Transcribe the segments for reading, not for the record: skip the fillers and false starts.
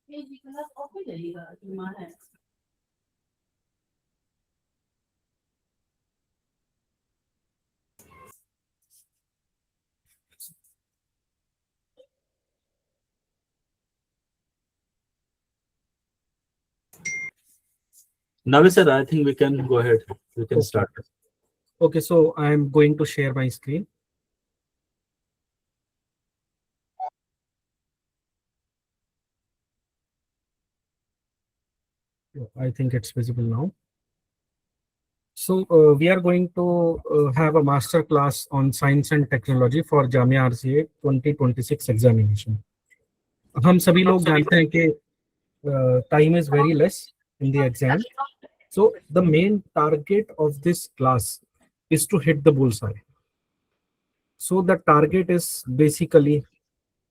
Navi sir, I think we can go ahead. We can Okay. start. Okay, so I am going to share my screen. I think it's visible now. So we are going to have a master class on science and technology for Jamia RCA 2026 examination. हम सभी लोग जानते हैं कि time is very less in the exam. So the main target of this class is to hit the bullseye. So the target is basically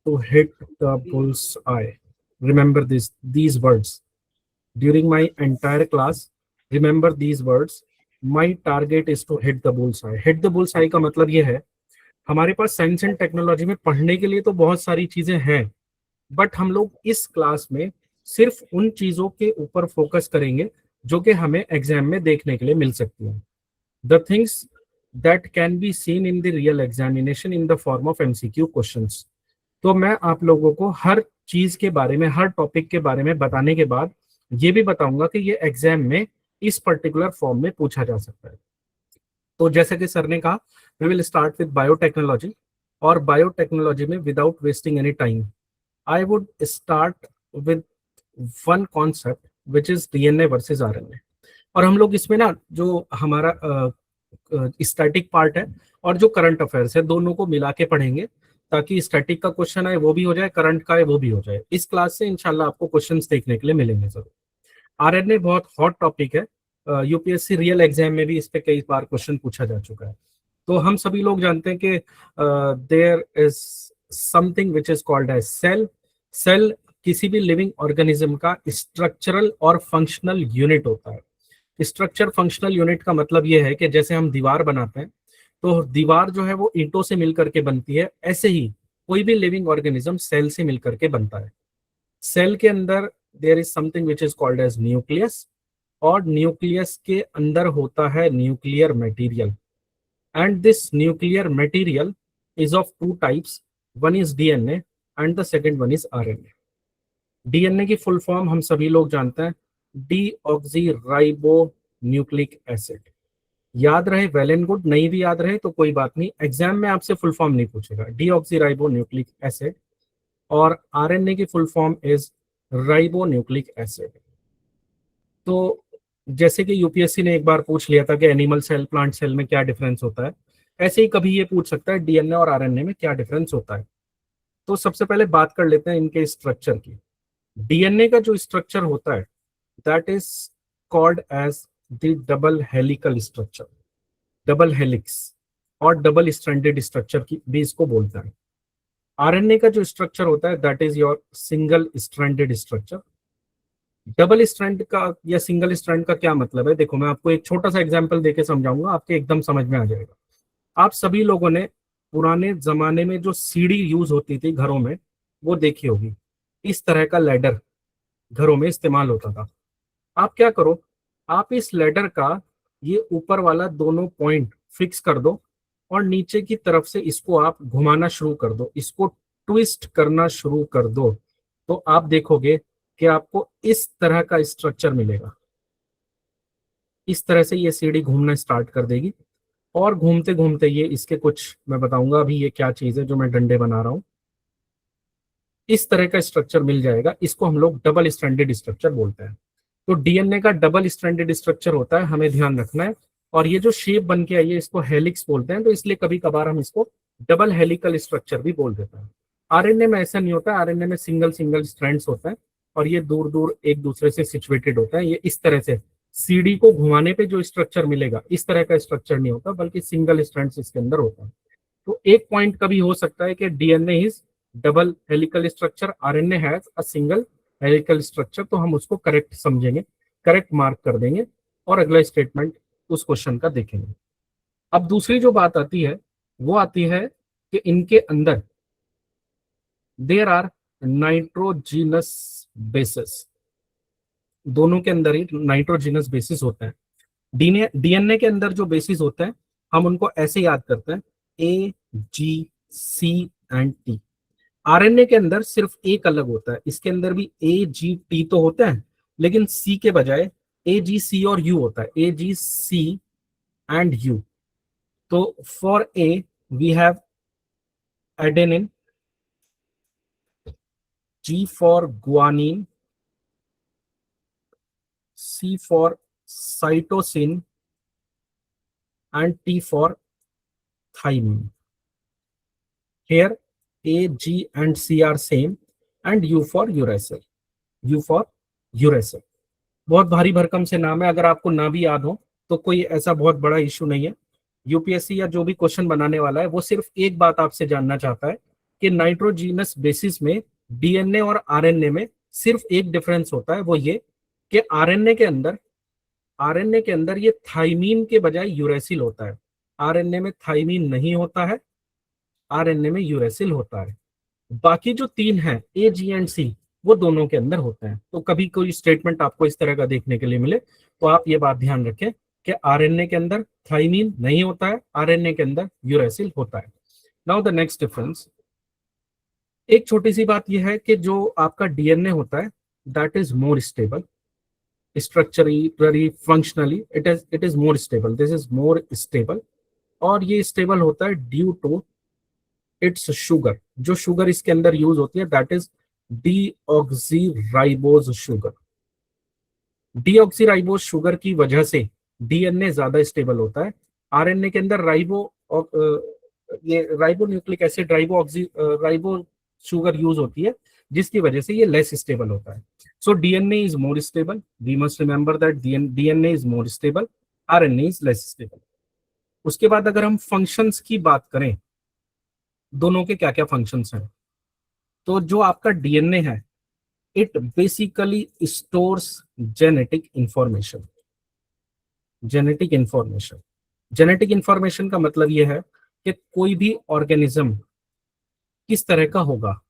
to hit the bullseye. Remember these words. During my entire class, remember these words. My target is to hit the bullseye. Hit the bullseye का मतलब ये है, हमारे पास science and technology में पढ़ने के लिए तो बहुत सारी चीजें हैं, बट हम लोग इस क्लास में सिर्फ उन चीजों के ऊपर फोकस करेंगे जो कि हमें एग्जाम में देखने के लिए मिल सकती हैं. The things that can be seen in the real examination in the form of MCQ questions. तो मैं आप लोगों को हर चीज के बारे में, हर टॉपिक के बारे में बताने के बाद ये भी बताऊंगा कि ये एग्जाम में इस पर्टिकुलर फॉर्म में पूछा जा सकता है. तो जैसे कि सर ने कहा, we will start with biotechnology. और बायोटेक्नोलॉजी में without wasting any time I would start with one concept which is DNA versus RNA. और हम लोग इसमें ना जो हमारा स्टैटिक पार्ट है और जो करंट अफेयर्स है दोनों को मिला के पढ़ेंगे, ताकि स्टैटिक का क्वेश्चन है वो भी हो जाए, करंट का है वो भी हो जाए. इस क्लास से इंशाल्लाह आपको क्वेश्चंस देखने के लिए मिलेंगे जरूर. आरएनए बहुत हॉट टॉपिक है. यूपीएससी रियल एग्जाम में भी इस पे कई बार क्वेश्चन पूछा जा चुका है. तो हम सभी लोग जानते हैं कि there is something which is called as cell. Cell किसी भी लिविंग ऑर्गेनिज्म का स्ट्रक्चरल और फंक्शनल यूनिट होता है. स्ट्रक्चर फंक्शनल यूनिट का मतलब ये है कि जैसे हम दीवार बनाते हैं तो दीवार जो है वो ईंटों से मिलकर के बनती है, ऐसे ही कोई भी लिविंग ऑर्गेनिज्म सेल से मिलकर के बनता है. सेल के अंदर there is something which is called as nucleus, और न्यूक्लियस के अंदर होता है nuclear material. And this nuclear material is of two types. One is DNA and the second one is RNA. DNA की फुल फॉर्म हम सभी लोग जानते हैं, डीऑक्सीराइबो न्यूक्लिक एसिड. याद रहे वेल एंड गुड, नहीं भी याद रहे तो कोई बात नहीं, एग्जाम में आपसे फुल फॉर्म नहीं पूछेगा. Deoxyribo nucleic acid. और आरएनए की full form is ribo nucleic acid. तो जैसे कि यूपीएससी ने एक बार पूछ लिया था कि एनिमल सेल प्लांट सेल में क्या डिफरेंस होता है, ऐसे ही कभी ये पूछ सकता है डीएनए और आरएनए में क्या डिफरेंस होता है. तो सबसे पहले बात कर लेते हैं इनके स्ट्रक्चर की. डीएनए का जो स्ट्रक्चर होता है that is called as the double helical structure. Double helix और डबल स्ट्रैंडेड स्ट्रक्चर की भी इसको बोलते हैं. आरएनए का जो स्ट्रक्चर होता है that is your single stranded structure. Double strand का या सिंगल स्ट्रैंड का क्या मतलब है, देखो मैं आपको एक छोटा सा एग्जांपल देके समझाऊंगा, आपके एकदम समझ में आ जाएगा. आप सभी लोगों ने पुराने जमाने में जो सीढ़ी यूज होती थी घरों में वो देखी होगी. इस तरह का लैडर घरों में इस्तेमाल होता था. आप क्या करो, आप इस लैडर का ये ऊपर वाला दोनों पॉइंट फिक्स कर दो और नीचे की तरफ से इसको आप घुमाना शुरू कर दो, इसको ट्विस्ट करना शुरू कर दो, तो आप देखोगे कि आपको इस तरह का स्ट्रक्चर मिलेगा. इस तरह से ये सीढ़ी घूमना स्टार्ट कर देगी और घूमते घूमते ये इसके कुछ मैं बताऊंगा अभी ये क्या चीज है जो मैं डंडे बना रहा हूं, इस तरह का स्ट्रक्चर मिल जाएगा. इसको हम लोग डबल स्ट्रैंडेड स्ट्रक्चर बोलते हैं. तो डीएनए का डबल स्ट्रैंडेड स्ट्रक्चर होता है, हमें ध्यान रखना है. और ये जो शेप बन के आई है इसको हेलिक्स बोलते हैं, तो इसलिए कभी कभार हम इसको डबल हेलिकल स्ट्रक्चर भी बोल देते हैं. आरएनए में ऐसा नहीं होता है. आरएनए में सिंगल सिंगल स्ट्रैंड्स होता है और ये दूर दूर एक दूसरे से सिचुएटेड होता है. ये इस तरह से सीढ़ी को घुमाने पे जो स्ट्रक्चर मिलेगा इस तरह का स्ट्रक्चर नहीं होता, बल्कि सिंगल स्ट्रैंड्स इसके अंदर होता है. तो एक पॉइंट कभी हो सकता है कि DNA is double helical structure, RNA has a single helical structure, तो हम उसको करेक्ट समझेंगे, करेक्ट मार्क कर देंगे और अगला स्टेटमेंट उस क्वेश्चन का देखेंगे. अब दूसरी जो बात आती है वो आती है कि इनके अंदर देयर आर नाइट्रोजीनस बेसिस, दोनों के अंदर ही नाइट्रोजिनस बेसिस होता है। डीएनए के अंदर जो बेसिस होते हैं हम उनको ऐसे याद करते हैं, ए, G, C and T. RNA के अंदर सिर्फ एक अलग होता है, इसके अंदर भी ए, जी, टी तो होते हैं, लेकिन सी के बजाय ए, जी, सी और यू होता है, A, G, C and U. तो for A we have adenine, G for guanine, C for cytosine and T for thymine. Here A, G and C are same and U for uracil. U for uracil. बहुत भारी भरकम से नाम है, अगर आपको ना भी याद हो तो कोई ऐसा बहुत बड़ा इशू नहीं है। यूपीएससी या जो भी क्वेश्चन बनाने वाला है वो सिर्फ एक बात आपसे जानना चाहता है कि नाइट्रोजीनस बेसिस में डीएनए और आरएनए में सिर्फ एक डिफरेंस होता है, वो ये कि आरएनए के अंदर ये थाइमीन के बजाय यूरेसिल होता है, आरएनए में थाइमीन नहीं होता है, आरएनए में यूरेसिल होता है। बाकी जो तीन हैं ए, जी एंड सी, वो दोनों के अंदर होते हैं। तो कभी कोई स्टेटमेंट आपको इस तरह का देखने के लिए मिले तो आप ये बात ध्यान रखें कि आरएनए के अंदर थाइमीन नहीं होता है, आरएनए के अंदर यूरेसिल होता है। नाउ द नेक्स्ट डिफरेंस, एक छोटी सी बात यह है कि जो आपका डीएनए होता है that is more stable structurally, functionally, it is more stable, this is more stable. और ये स्टेबल होता है ड्यू टू इट्स शुगर। जो शुगर इसके अंदर यूज होती है that is deoxyribose sugar. Deoxyribose sugar की वजह से डीएनए ज्यादा स्टेबल होता है। आरएनए के अंदर ये ribo nucleic acid, ribo sugar use होती है, जिसकी वजह से ये लेस स्टेबल होता है। So DNA is more stable, we must remember that DNA is more stable, RNA is less stable. उसके बाद अगर हम फंक्शंस की बात करें, दोनों के क्या क्या फंक्शंस हैं, तो जो आपका डीएनए है it basically stores genetic information. Genetic information, genetic information का मतलब यह है कि कोई भी ऑर्गेनिज्म किस तरह का होगा,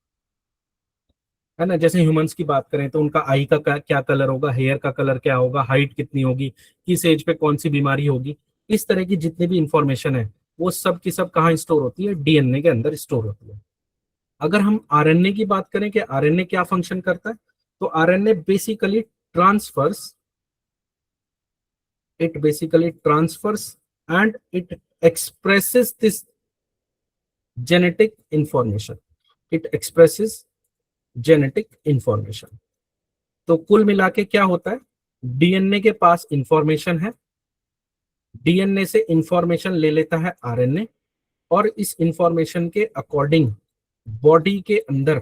है ना। जैसे ह्यूमंस की बात करें तो उनका आई का क्या कलर होगा, हेयर का कलर क्या होगा, हाइट कितनी होगी, किस एज पे कौन सी बीमारी होगी, इस तरह की जितनी भी इंफॉर्मेशन है वो सब की सब कहाँ स्टोर होती है, डीएनए के अंदर स्टोर होती है। अगर हम आरएनए की बात करें कि आरएनए क्या फंक्शन करता है, तो RNA basically transfers, it basically transfers and it expresses this genetic information, it expresses genetic information। तो कुल मिला के क्या होता है, डीएनए के पास इंफॉर्मेशन है, डीएनए से इंफॉर्मेशन ले लेता है आरएनए, और इस इंफॉर्मेशन के अकॉर्डिंग बॉडी के अंदर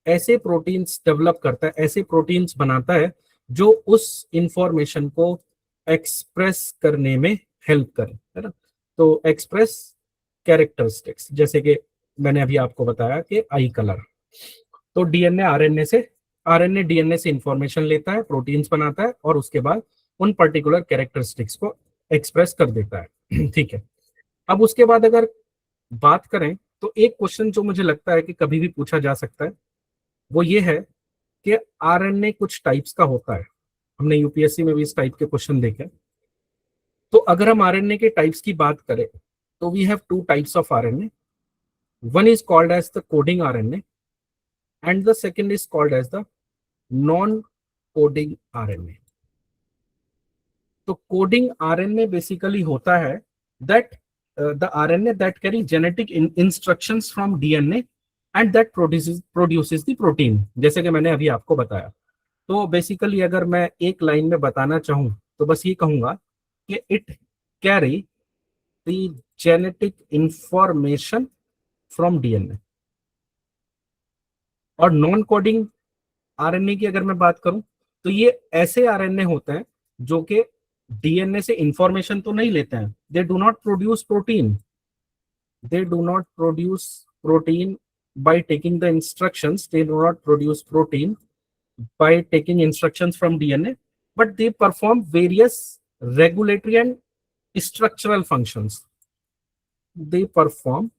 ऐसे प्रोटीन्स डेवलप करता है, ऐसे प्रोटीन्स बनाता है जो उस इंफॉर्मेशन को एक्सप्रेस करने में हेल्प करे, है ना। तो एक्सप्रेस कैरेक्टरिस्टिक्स, जैसे कि मैंने अभी आपको बताया कि आई कलर। तो आरएनए डीएनए से इंफॉर्मेशन लेता है, प्रोटीन्स बनाता है और उसके बाद उन पर्टिकुलर कैरेक्टरिस्टिक्स को एक्सप्रेस कर देता है ठीक है। अब उसके बाद अगर बात करें तो एक क्वेश्चन जो मुझे लगता है कि कभी भी पूछा जा सकता है वो ये है कि आरएनए कुछ टाइप्स का होता है। हमने यूपीएससी में भी इस टाइप के क्वेश्चन देखे। तो अगर हम आरएनए के टाइप्स की बात करें तो we have two types of RNA, one is called as the coding RNA and the second is called as the non coding RNA. तो कोडिंग आरएनए बेसिकली होता है that the RNA that carry genetic instructions from DNA and that produces the protein, जैसे कि मैंने अभी आपको बताया। तो बेसिकली अगर मैं एक लाइन में बताना चाहूं तो बस ये कहूंगा कि it carry the genetic information from DNA. और नॉन कोडिंग आरएनए की अगर मैं बात करूं तो ये ऐसे आरएनए होते हैं जो कि डीएनए से इंफॉर्मेशन तो नहीं लेते हैं, they do not produce protein, they do not produce protein by taking the instructions, they do not produce protein by taking instructions from DNA, but they perform various regulatory and structural functions, they perform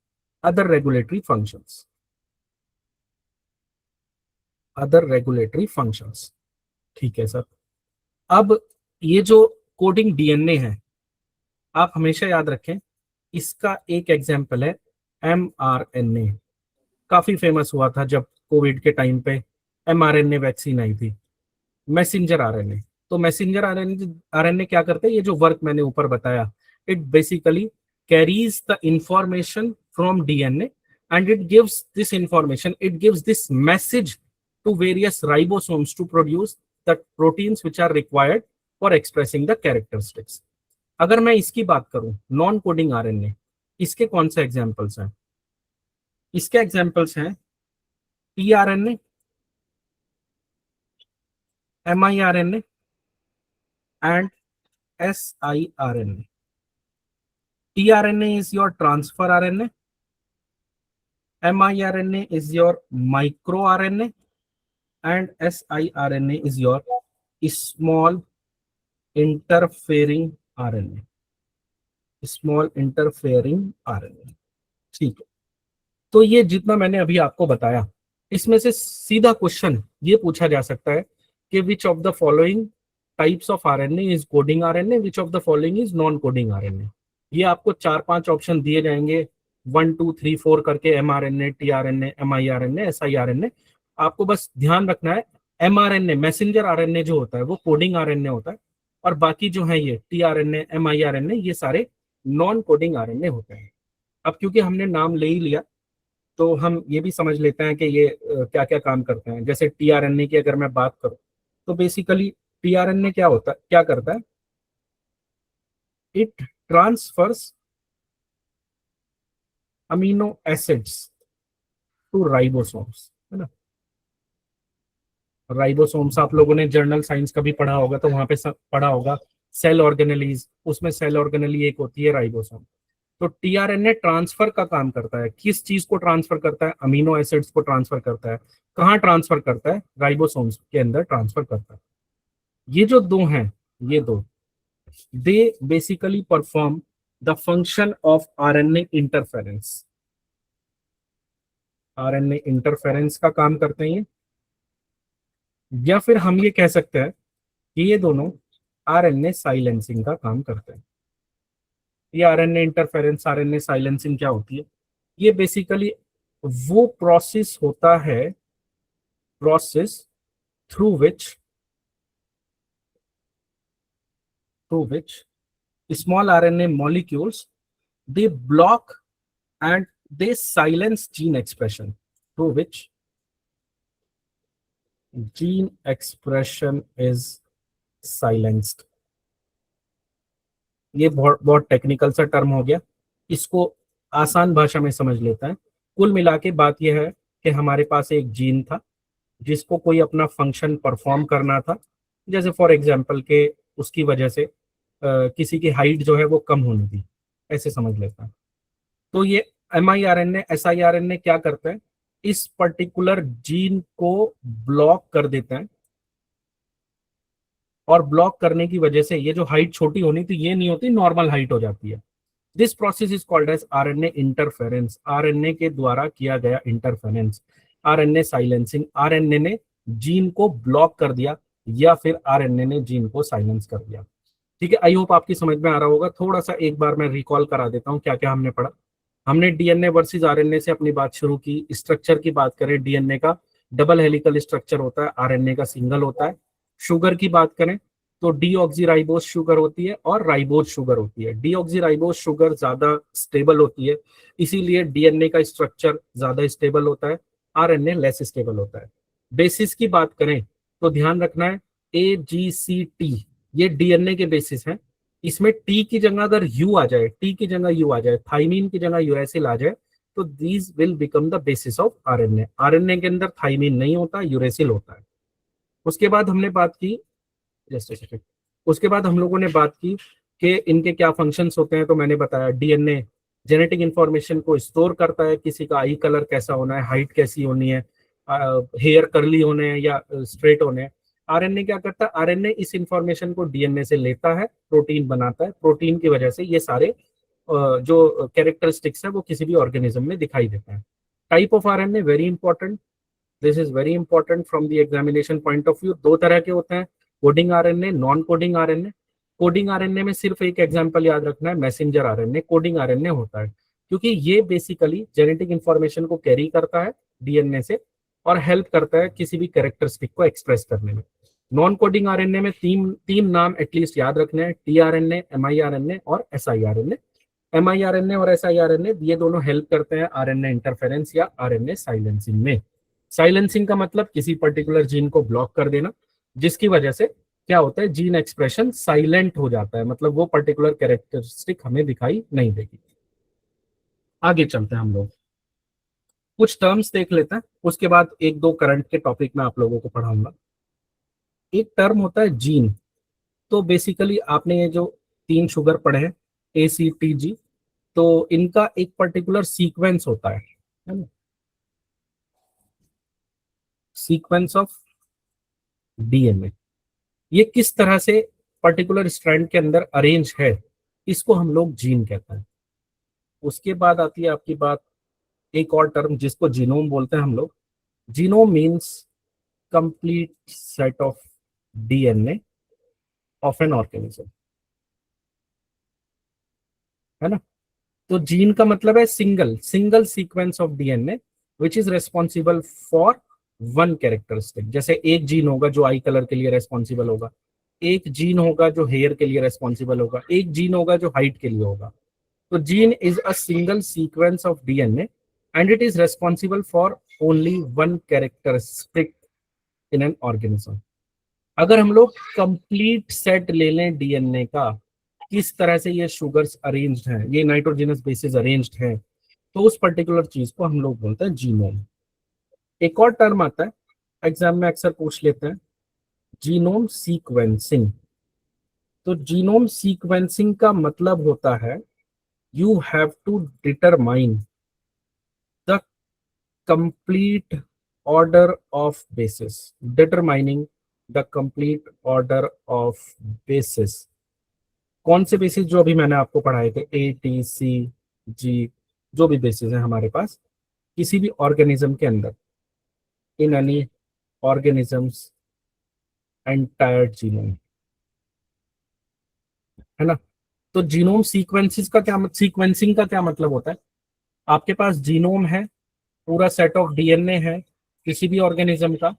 other regulatory functions। Other regulatory functions. ठीक है sir. अब ये जो coding DNA है, आप हमेशा याद रखें, इसका एक एग्जाम्पल है एमआरएनए। काफी फेमस हुआ था जब कोविड के टाइम पे एमआरएनए वैक्सीन आई थी, मैसेंजर आरएनए। तो मैसेंजर आरएनए आरएनए क्या करते हैं, ये जो वर्क मैंने ऊपर बताया, it basically carries the information from DNA and it gives this information, it gives this message to various ribosomes to produce the proteins which are required for expressing the characteristics. अगर मैं इसकी बात करूं, non coding RNA, इसके कौन से examples हैं? इसके एग्जांपल्स हैं tRNA, miRNA and siRNA. tRNA is your transfer RNA, miRNA is your microRNA, and siRNA is your small interfering RNA. Small interfering RNA. ठीक है, तो ये जितना मैंने अभी आपको बताया, इसमें से सीधा क्वेश्चन ये पूछा जा सकता है कि which of the following types of RNA is coding RNA, which of the following is non coding RNA. ये आपको 4-5 ऑप्शन दिए जाएंगे 1 2 3 4 करके, एमआरएनए, टीआरएनए, एमआईआरएनए, एसआईआरएनए। आपको बस ध्यान रखना है, एमआरएनए मैसेंजर आरएनए जो होता है वो कोडिंग आरएनए होता है, और बाकी जो है ये टीआरएनए, एमआईआरएनए, ये सारे नॉन कोडिंग आरएनए होते हैं। अब क्योंकि हमने नाम ले ही लिया तो हम ये भी समझ लेते हैं कि ये क्या क्या काम करते हैं। जैसे टीआरएनए की अगर मैं बात करूं, तो बेसिकली टीआरएनए क्या होता है, क्या करता है, it transfers amino acids to ribosomes, है ना। राइबोसोम्स आप लोगों ने जर्नल साइंस का भी पढ़ा होगा, तो वहां पे पढ़ा होगा सेल ऑर्गेनेलीज, उसमें सेल ऑर्गेनेली एक होती है राइबोसोम। तो टीआरएनए ट्रांसफर का काम करता है। किस चीज को ट्रांसफर करता है? अमीनो एसिड्स को ट्रांसफर करता है। कहाँ ट्रांसफर करता है? राइबोसोम्स के अंदर ट्रांसफर करता है। ये जो दो हैं, ये दो, they basically perform the function of RNA interference. RNA interference का काम करते हैं ये, या फिर हम ये कह सकते हैं कि ये दोनों आरएनए साइलेंसिंग का काम करते हैं। ये आरएनए इंटरफेरेंस, आरएनए साइलेंसिंग क्या होती है? ये बेसिकली वो प्रोसेस होता है, process through which small RNA molecules, they block and they silence gene expression, through which gene expression is silenced. ये बहुत टेक्निकल सा टर्म हो गया, इसको आसान भाषा में समझ लेता है। कुल मिला के बात यह है कि हमारे पास एक जीन था जिसको कोई अपना फंक्शन परफॉर्म करना था, जैसे फॉर एग्जांपल के उसकी वजह से किसी की हाइट जो है वो कम होनी थी, ऐसे समझ लेता है। तो ये एमआईआरएनए, एसआईआरएनए क्या करते हैं, इस पर्टिकुलर जीन को ब्लॉक कर देते हैं, और ब्लॉक करने की वजह से ये जो हाइट छोटी होनी थी ये नहीं होती, नॉर्मल हाइट हो जाती है। This process is called as RNA interference. RNA के द्वारा किया गया इंटरफेरेंस, आरएनए साइलेंसिंग। आरएनए ने जीन को ब्लॉक कर दिया या फिर आरएनए ने जीन को साइलेंस कर दिया। ठीक है, आई होप आपकी समझ में आ रहा होगा। थोड़ा सा एक बार मैं रिकॉल करा देता हूँ क्या क्या हमने पढ़ा। हमने डीएनए वर्सेस आरएनए से अपनी बात शुरू की। स्ट्रक्चर की बात करें, डीएनए का डबल हेलिकल स्ट्रक्चर होता है, आरएनए का सिंगल होता है। शुगर की बात करें तो डीऑक्सीराइबोस शुगर होती है और राइबोज शुगर होती है। डीऑक्सीराइबोस शुगर ज्यादा स्टेबल होती है, इसीलिए डीएनए का स्ट्रक्चर ज्यादा स्टेबल होता है, आरएनए लेस स्टेबल होता है। बेसिस की बात करें तो ध्यान रखना है AGCT, ये डीएनए के बेसिस हैं। इसमें टी की जगह अगर यू आ जाए, टी की जगह यू आ जाए, थाइमीन की जगह यूरेसिल आ जाए, तो these will become the basis of RNA. RNA के अंदर थाइमीन नहीं होता, यूरेसिल होता है। उसके बाद हमने बात की, जस्ट सेकंड, उसके बाद हम लोगों ने बात की कि इनके क्या फंक्शंस होते हैं। तो मैंने बताया डीएनए जेनेटिक इंफॉर्मेशन को स्टोर करता है, किसी का आई कलर कैसा होना है, हाइट कैसी होनी है, हेयर कर्ली होने हैं या स्ट्रेट होने हैं। आरएनए क्या करता है, आरएनए इस इंफॉर्मेशन को डीएनए से लेता है, प्रोटीन बनाता है, प्रोटीन की वजह से ये सारे जो कैरेक्टरिस्टिक्स है वो किसी भी ऑर्गेनिज्म में दिखाई देता है। Type of RNA very important, this is very important from the examination point of view. दो तरह के होते हैं, coding RNA, non coding RNA. Coding RNA में सिर्फ एक एग्जांपल याद रखना है, मैसेंजर आरएनए कोडिंग आरएनए होता है, क्योंकि ये बेसिकली जेनेटिक इंफॉर्मेशन को कैरी करता है डीएनए से और हेल्प करता है किसी भी कैरेक्टरिस्टिक को एक्सप्रेस करने में। नॉन कोडिंग आरएनए में तीन नाम एटलीस्ट याद रखने हैं, टीआरएनए, एमआईआरएनए और एसआईआरएनए। एमआईआरएनए और एसआईआरएनए ये दोनों हेल्प करते हैं आरएनए इंटरफेरेंस या आरएनए साइलेंसिंग में। साइलेंसिंग का मतलब किसी पर्टिकुलर जीन को ब्लॉक कर देना, जिसकी वजह से क्या होता है, जीन एक्सप्रेशन साइलेंट हो जाता है, मतलब वो पर्टिकुलर कैरेक्टरिस्टिक हमें दिखाई नहीं देगी। आगे चलते हैं, हम लोग कुछ टर्म्स देख लेते हैं, उसके बाद एक दो करंट के टॉपिक में आप लोगों को पढ़ाऊंगा। एक टर्म होता है जीन। तो बेसिकली आपने ये जो तीन शुगर पढ़े हैं ACTG, तो इनका एक पर्टिकुलर सीक्वेंस होता है ना, सीक्वेंस ऑफ डीएनए। ये किस तरह से पर्टिकुलर स्ट्रैंड के अंदर अरेंज है, इसको हम लोग जीन कहते हैं। उसके बाद आती है आपकी बात एक और टर्म जिसको जीनोम बोलते हैं हम लोग। Genome means complete set of DNA of an organism, है ना। तो जीन का मतलब है single sequence of DNA which is responsible for one characteristic. जैसे एक जीन होगा जो आई कलर के लिए रेस्पॉन्सिबल होगा, एक जीन होगा जो हेयर के लिए रेस्पॉन्सिबल होगा, एक जीन होगा जो हाइट के लिए होगा। तो gene is a single sequence of DNA and it is responsible for only one characteristic in an organism. अगर हम लोग कंप्लीट सेट ले लें डीएनए का, किस तरह से ये शुगर्स अरेंज्ड हैं, ये नाइट्रोजनस बेसिस अरेंज्ड हैं, तो उस पर्टिकुलर चीज को हम लोग बोलते हैं जीनोम। एक और टर्म आता है, एग्जाम में अक्सर पूछ लेते हैं, जीनोम सीक्वेंसिंग। तो जीनोम सीक्वेंसिंग का मतलब होता है you have to determine the complete order of bases, determining the complete order of bases. कौन से बेसिस, जो अभी मैंने आपको पढ़ाए थे, ATCG, जो भी बेसिस है हमारे पास किसी भी ऑर्गेनिज्म के अंदर, in any organisms entire genome, है ना। तो जीनोम सीक्वेंसिंग का क्या मतलब होता है, आपके पास जीनोम है, पूरा सेट ऑफ डीएनए है किसी भी ऑर्गेनिज्म का।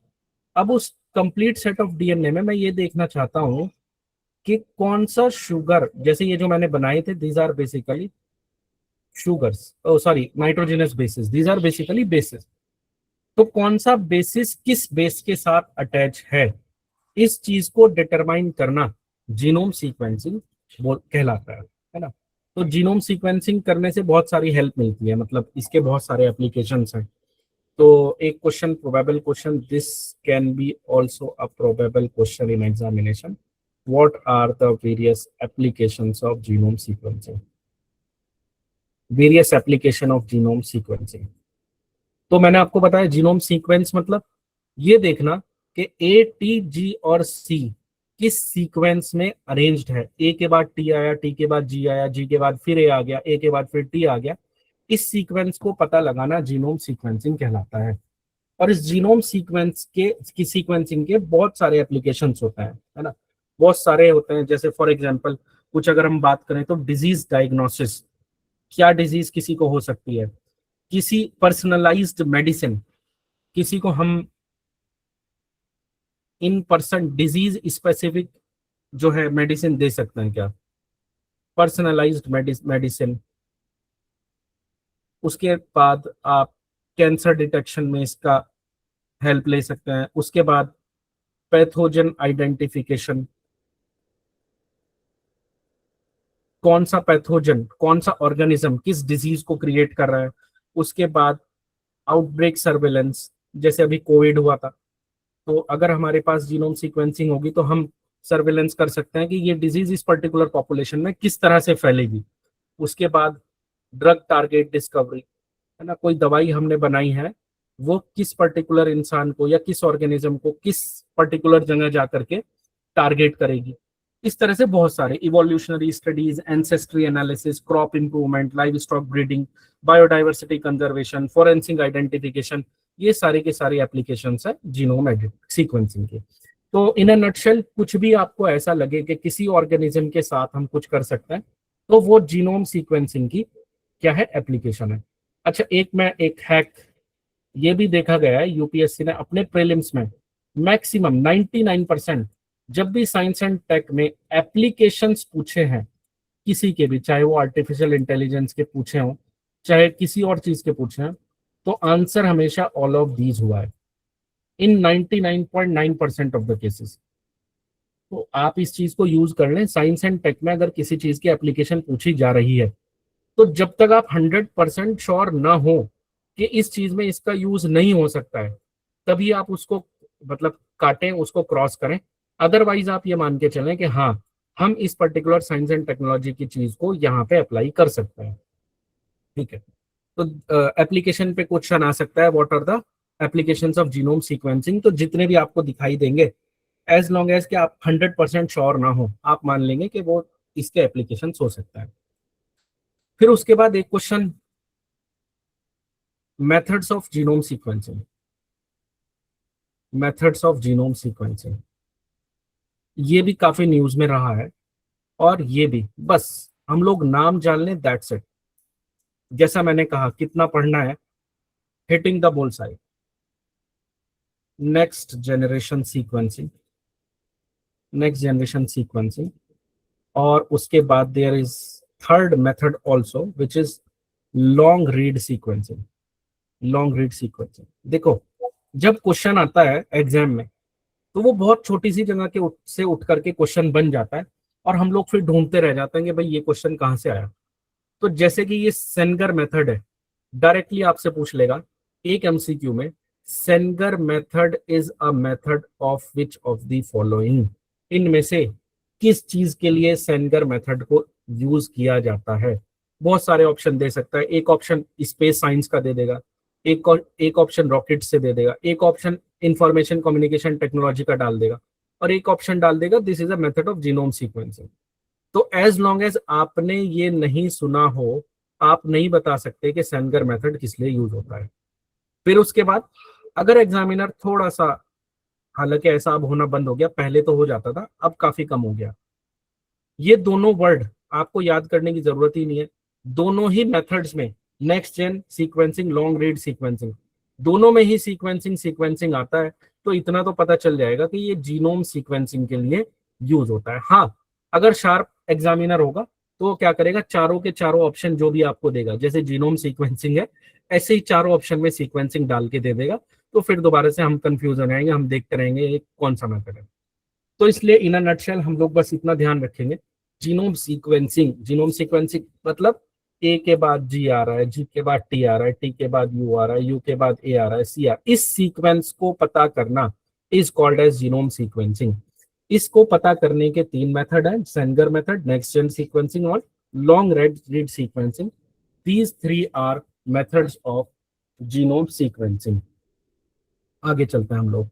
अब उस कंप्लीट सेट ऑफ डीएनए में मैं ये देखना चाहता हूं कि कौन सा शुगर, जैसे ये जो मैंने बनाए थे, these are basically sugars, sorry nitrogenous bases, these are basically bases. तो कौन सा बेसिस किस बेस के साथ अटैच है, इस चीज को डिटरमाइन करना जीनोम सीक्वेंसिंग कहलाता है ना। तो जीनोम सीक्वेंसिंग करने से बहुत सारी हेल्प मिलती है, मतलब इसके बहुत सारे एप्लीकेशंस हैं। तो एक question, probable question, this can be also a probable question in examination, what are the various applications of genome sequencing, various application of genome sequencing. तो मैंने आपको बताया जीनोम सीक्वेंस मतलब ये देखना कि ATG और C किस सीक्वेंस में अरेंज्ड है। ए के बाद टी आया, टी के बाद जी आया, जी के बाद फिर ए आ गया, ए के बाद फिर टी आ गया। इस सीक्वेंस को पता लगाना जीनोम सीक्वेंसिंग कहलाता है। और इस जीनोम सीक्वेंस की सीक्वेंसिंग के बहुत सारे एप्लीकेशंस होते हैं, है ना, बहुत सारे होते हैं। जैसे फॉर एग्जांपल कुछ अगर हम बात करें तो डिजीज डायग्नोसिस, क्या डिजीज किसी को हो सकती है, किसी पर्सनलाइज्ड मेडिसिन, किसी को हम इन पर्सन डिजीज स्पेसिफिक जो है मेडिसिन दे सकते हैं क्या, पर्सनलाइज्ड मेडिसिन। उसके बाद आप कैंसर डिटेक्शन में इसका हेल्प ले सकते हैं। उसके बाद पैथोजन आइडेंटिफिकेशन, कौन सा पैथोजन, कौन सा ऑर्गेनिज्म किस डिजीज को क्रिएट कर रहा है। उसके बाद आउटब्रेक सर्वेलेंस, जैसे अभी कोविड हुआ था, तो अगर हमारे पास जीनोम सीक्वेंसिंग होगी तो हम सर्वेलेंस कर सकते हैं कि ये डिजीज इस पर्टिकुलर पॉपुलेशन में किस तरह से फैलेगी। उसके बाद ड्रग टारगेट डिस्कवरी, है ना, कोई दवाई हमने बनाई है, वो किस पर्टिकुलर इंसान को या किस ऑर्गेनिज्म को किस पर्टिकुलर जगह जा करके टारगेट करेगी। इस तरह से बहुत सारे evolutionary studies, ancestry analysis, crop improvement, live stock breeding, biodiversity conservation, forensic identification, ये सारे के सारे एप्लीकेशन है जीनोम एडिट सीक्वेंसिंग के। तो इन अ नटशेल कुछ भी आपको ऐसा लगे कि किसी ऑर्गेनिज्म के साथ हम कुछ कर सकते हैं, तो वो जीनोम सीक्वेंसिंग की क्या है, एप्लीकेशन है। अच्छा, एक हैक ये भी देखा गया है, यूपीएससी ने अपने प्रीलिम्स में मैक्सिमम 99% जब भी साइंस एंड टेक में एप्लीकेशंस पूछे हैं किसी के भी, चाहे वो आर्टिफिशियल इंटेलिजेंस के पूछे हों, चाहे किसी और चीज के पूछे हैं, तो आंसर हमेशा ऑल ऑफ दीज हुआ है इन 99.9% ऑफ द केसेस। तो आप इस चीज को यूज कर लें। साइंस एंड टेक में अगर किसी चीज की एप्लीकेशन पूछी जा रही है, तो जब तक आप 100% श्योर ना हो कि इस चीज में इसका यूज नहीं हो सकता है, तभी आप उसको मतलब काटें, उसको क्रॉस करें। अदरवाइज आप ये मान के चलें कि हाँ, हम इस पर्टिकुलर साइंस एंड टेक्नोलॉजी की चीज को यहाँ पे अप्लाई कर सकते हैं। ठीक है, तो एप्लीकेशन पे क्वेश्चन आ सकता है, what are the applications of genome sequencing. तो जितने भी आपको दिखाई देंगे, एज लॉन्ग एज कि आप 100% श्योर ना हो, आप मान लेंगे कि वो इसके एप्लीकेशन हो सकता है। फिर उसके बाद एक question, methods of genome sequencing. Methods of genome sequencing ये भी काफी न्यूज में रहा है, और ये भी बस हम लोग नाम जान लें, दैट्स इट। जैसा मैंने कहा, कितना पढ़ना है, hitting the bull side, next generation sequencing, next generation sequencing. और उसके बाद there is third method also which is long read sequencing. Long read sequencing, देखो जब क्वेश्चन आता है एग्जाम में, तो वो बहुत छोटी सी जगह के से उठ करके क्वेश्चन बन जाता है, और हम लोग फिर ढूंढते रह जाते हैं कि भाई ये क्वेश्चन कहाँ से आया। तो जैसे कि ये सेंगर मेथड है, डायरेक्टली आपसे पूछ लेगा एक एमसीक्यू में, Sanger method is a method of which of the following, इनमें से किस चीज के लिए सेंगर मेथड को यूज किया जाता है। बहुत सारे ऑप्शन दे सकता है, एक ऑप्शन स्पेस साइंस का दे देगा, एक ऑप्शन रॉकेट से दे देगा, एक ऑप्शन इंफॉर्मेशन कम्युनिकेशन टेक्नोलॉजी का डाल देगा, और एक ऑप्शन डाल देगा this is a method of genome sequencing. तो एज लॉन्ग एज आपने ये नहीं सुना हो, आप नहीं बता सकते कि सेंगर मेथड किस लिए यूज होता है। फिर उसके बाद अगर एग्जामिनर थोड़ा सा, हालांकि ऐसा अब होना बंद हो गया, पहले तो हो जाता था, अब काफी कम हो गया, ये दोनों वर्ड आपको याद करने की जरूरत ही नहीं है। दोनों ही मेथड्स में, next gen sequencing, long read sequencing, दोनों में ही सीक्वेंसिंग सीक्वेंसिंग आता है। तो इतना तो पता चल जाएगा कि ये जीनोम सीक्वेंसिंग के लिए यूज होता है। हाँ, अगर शार्प एग्जामिनर होगा तो वो क्या करेगा, चारों के चारों ऑप्शन जो भी आपको देगा, जैसे जीनोम सीक्वेंसिंग है, ऐसे ही चारों ऑप्शन में सीक्वेंसिंग डाल के दे देगा। तो फिर दोबारा से हम कंफ्यूज हो जाएंगे, हम देखते रहेंगे ये कौन सा मेथड है। तो इसलिए इन अ नटशेल हम लोग बस इतना ध्यान रखेंगे, जीनोम सीक्वेंसिंग, जीनोम सीक्वेंसिंग मतलब ए के बाद जी आ रहा है, जी के बाद टी आ रहा है, टी के बाद यू आ रहा है, यू के बाद ए आ रहा है, सी आ, इस सीक्वेंस को पता करना is called as genome sequencing. इसको पता करने के तीन मेथड हैं, Sanger method, next gen sequencing और long read sequencing. These three are methods of genome sequencing. आगे चलते हैं हम लोग,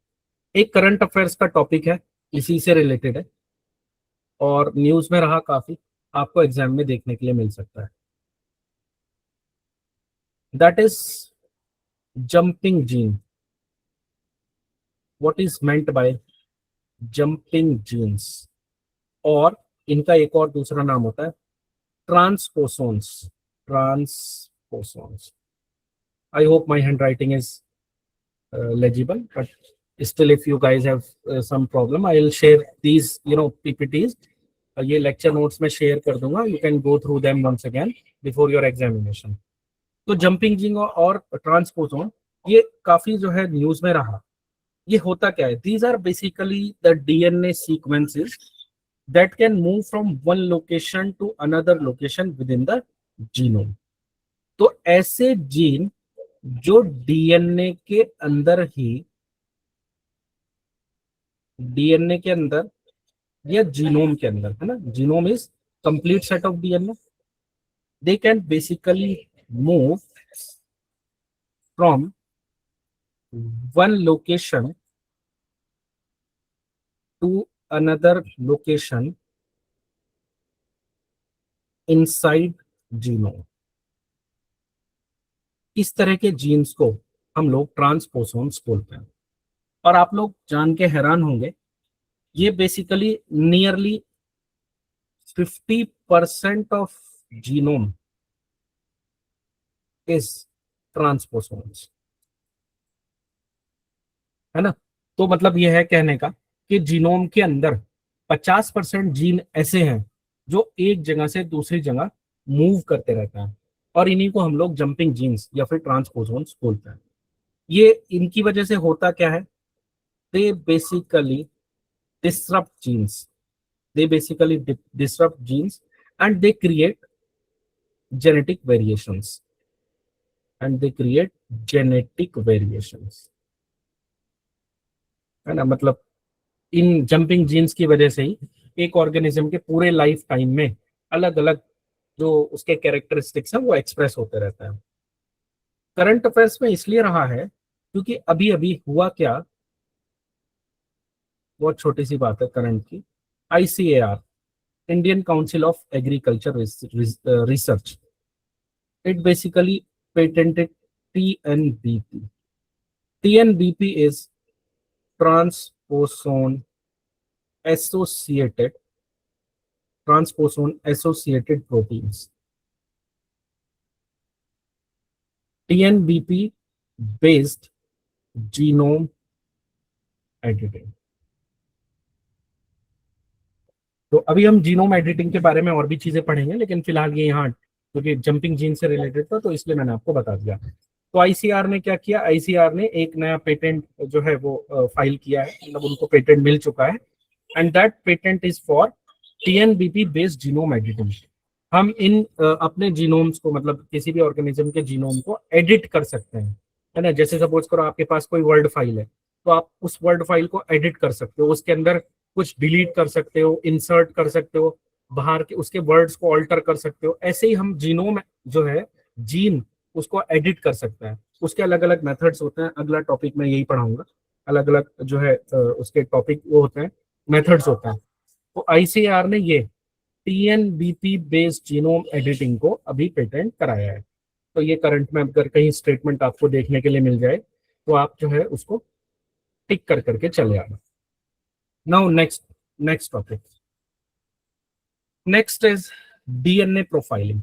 एक करंट अफेयर्स का टॉपिक है, इसी से रिलेटेड है, और न्यूज में रहा काफी, आपको एग्जाम में देखने के लिए मिल सकता है। That is jumping gene. What is meant by jumping genes, और इनका एक और दूसरा नाम होता है transposons. Transposons, I hope my handwriting is legible, but still if you guys have some problem, I will share these PPTs, ये lecture notes में share कर दूंगा, you can go through them once again before your examination। तो jumping जिंग और ट्रांसपोजोन ये काफी जो है न्यूज में रहा। ये होता क्या है, these are basically the DNA sequences that can move from one location to another location within the genome. तो ऐसे जीन जो डीएनए के अंदर ही, डीएनए के अंदर या जीनोम के अंदर, है ना, genome is complete set of DNA, they can basically move from one location to another location inside genome. इस तरह के जीन्स को हम लोग ट्रांसपोसोन्स बोलते हैं। और आप लोग जान के हैरान होंगे, ये basically nearly 50% of genome is transposons, है ना। तो मतलब यह है कहने का कि जीनोम के अंदर 50% जीन ऐसे हैं जो एक जगह से दूसरी जगह मूव करते रहते हैं, और इन्हीं को हम लोग जंपिंग जीन्स या फिर ट्रांसपोसोन्स बोलते हैं। ये इनकी वजह से होता क्या है, they basically disrupt genes. They basically disrupt genes and they create genetic variations. And they create genetic variations. है ना, मतलब इन जंपिंग जीन्स की वजह से ही एक ऑर्गेनिज्म के पूरे लाइफ टाइम में अलग अलग जो उसके कैरेक्टरिस्टिक्स हैं वो एक्सप्रेस होते रहते हैं। करंट अफेयर्स में इसलिए रहा है क्योंकि अभी अभी हुआ क्या, बहुत छोटी सी बात है करंट की। ICAR, Indian Council of Agriculture Research, it basically patented TNBP. TNBP is transposon associated proteins. TNBP based genome editing. तो अभी हम जीनोम एडिटिंग के बारे में और भी चीजें पढ़ेंगे, लेकिन फिलहाल ये यहाँ क्योंकि जंपिंग जीन से रिलेटेड था तो इसलिए मैंने आपको बता दिया। तो आईसीआर ने क्या किया, आईसीआर ने एक नया पेटेंट जो है वो फाइल किया है, मतलब उनको पेटेंट मिल चुका है, and that patent is for TNBP based genome editing. हम इन अपने जीनोम्स को, मतलब किसी भी ऑर्गेनिज्म के जीनोम को एडिट कर सकते हैं, है ना। जैसे सपोज करो आपके पास कोई वर्ड फाइल है, तो आप उस वर्ड फाइल को एडिट कर सकते हो, उसके अंदर कुछ डिलीट कर सकते हो, इंसर्ट कर सकते हो, बाहर के उसके वर्ड्स को अल्टर कर सकते हो। ऐसे ही हम जीनोम जो है जीन उसको एडिट कर सकते हैं। उसके अलग अलग मेथड्स होते हैं, अगला टॉपिक में यही पढ़ाऊंगा। अलग अलग जो है उसके टॉपिक वो होते हैं, मेथड्स होते हैं। तो आईसीआर ने ये टीएनबीपी बेस्ड जीनोम एडिटिंग को अभी पेटेंट कराया है। तो ये करंट में अगर कहीं स्टेटमेंट आपको देखने के लिए मिल जाए तो आप जो है उसको टिक कर करके चले आना। Now next topic, next is DNA profiling.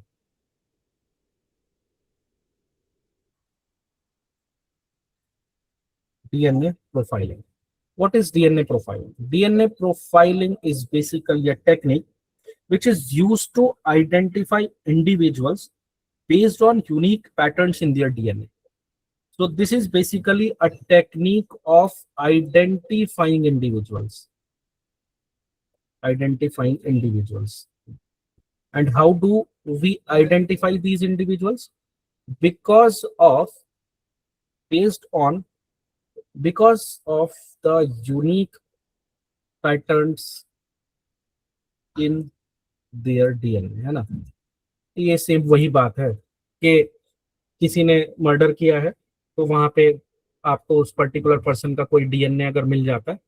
DNA profiling. What is DNA profiling? DNA profiling is basically a technique which is used to identify individuals based on unique patterns in their DNA. So this is basically a technique of identifying individuals. And how do we identify these individuals? Because of the unique patterns in their DNA, है ना। ये same वही बात है कि किसी ने murder किया है तो वहां पे आपको उस पर्टिकुलर पर्सन का कोई डीएनए अगर मिल जाता है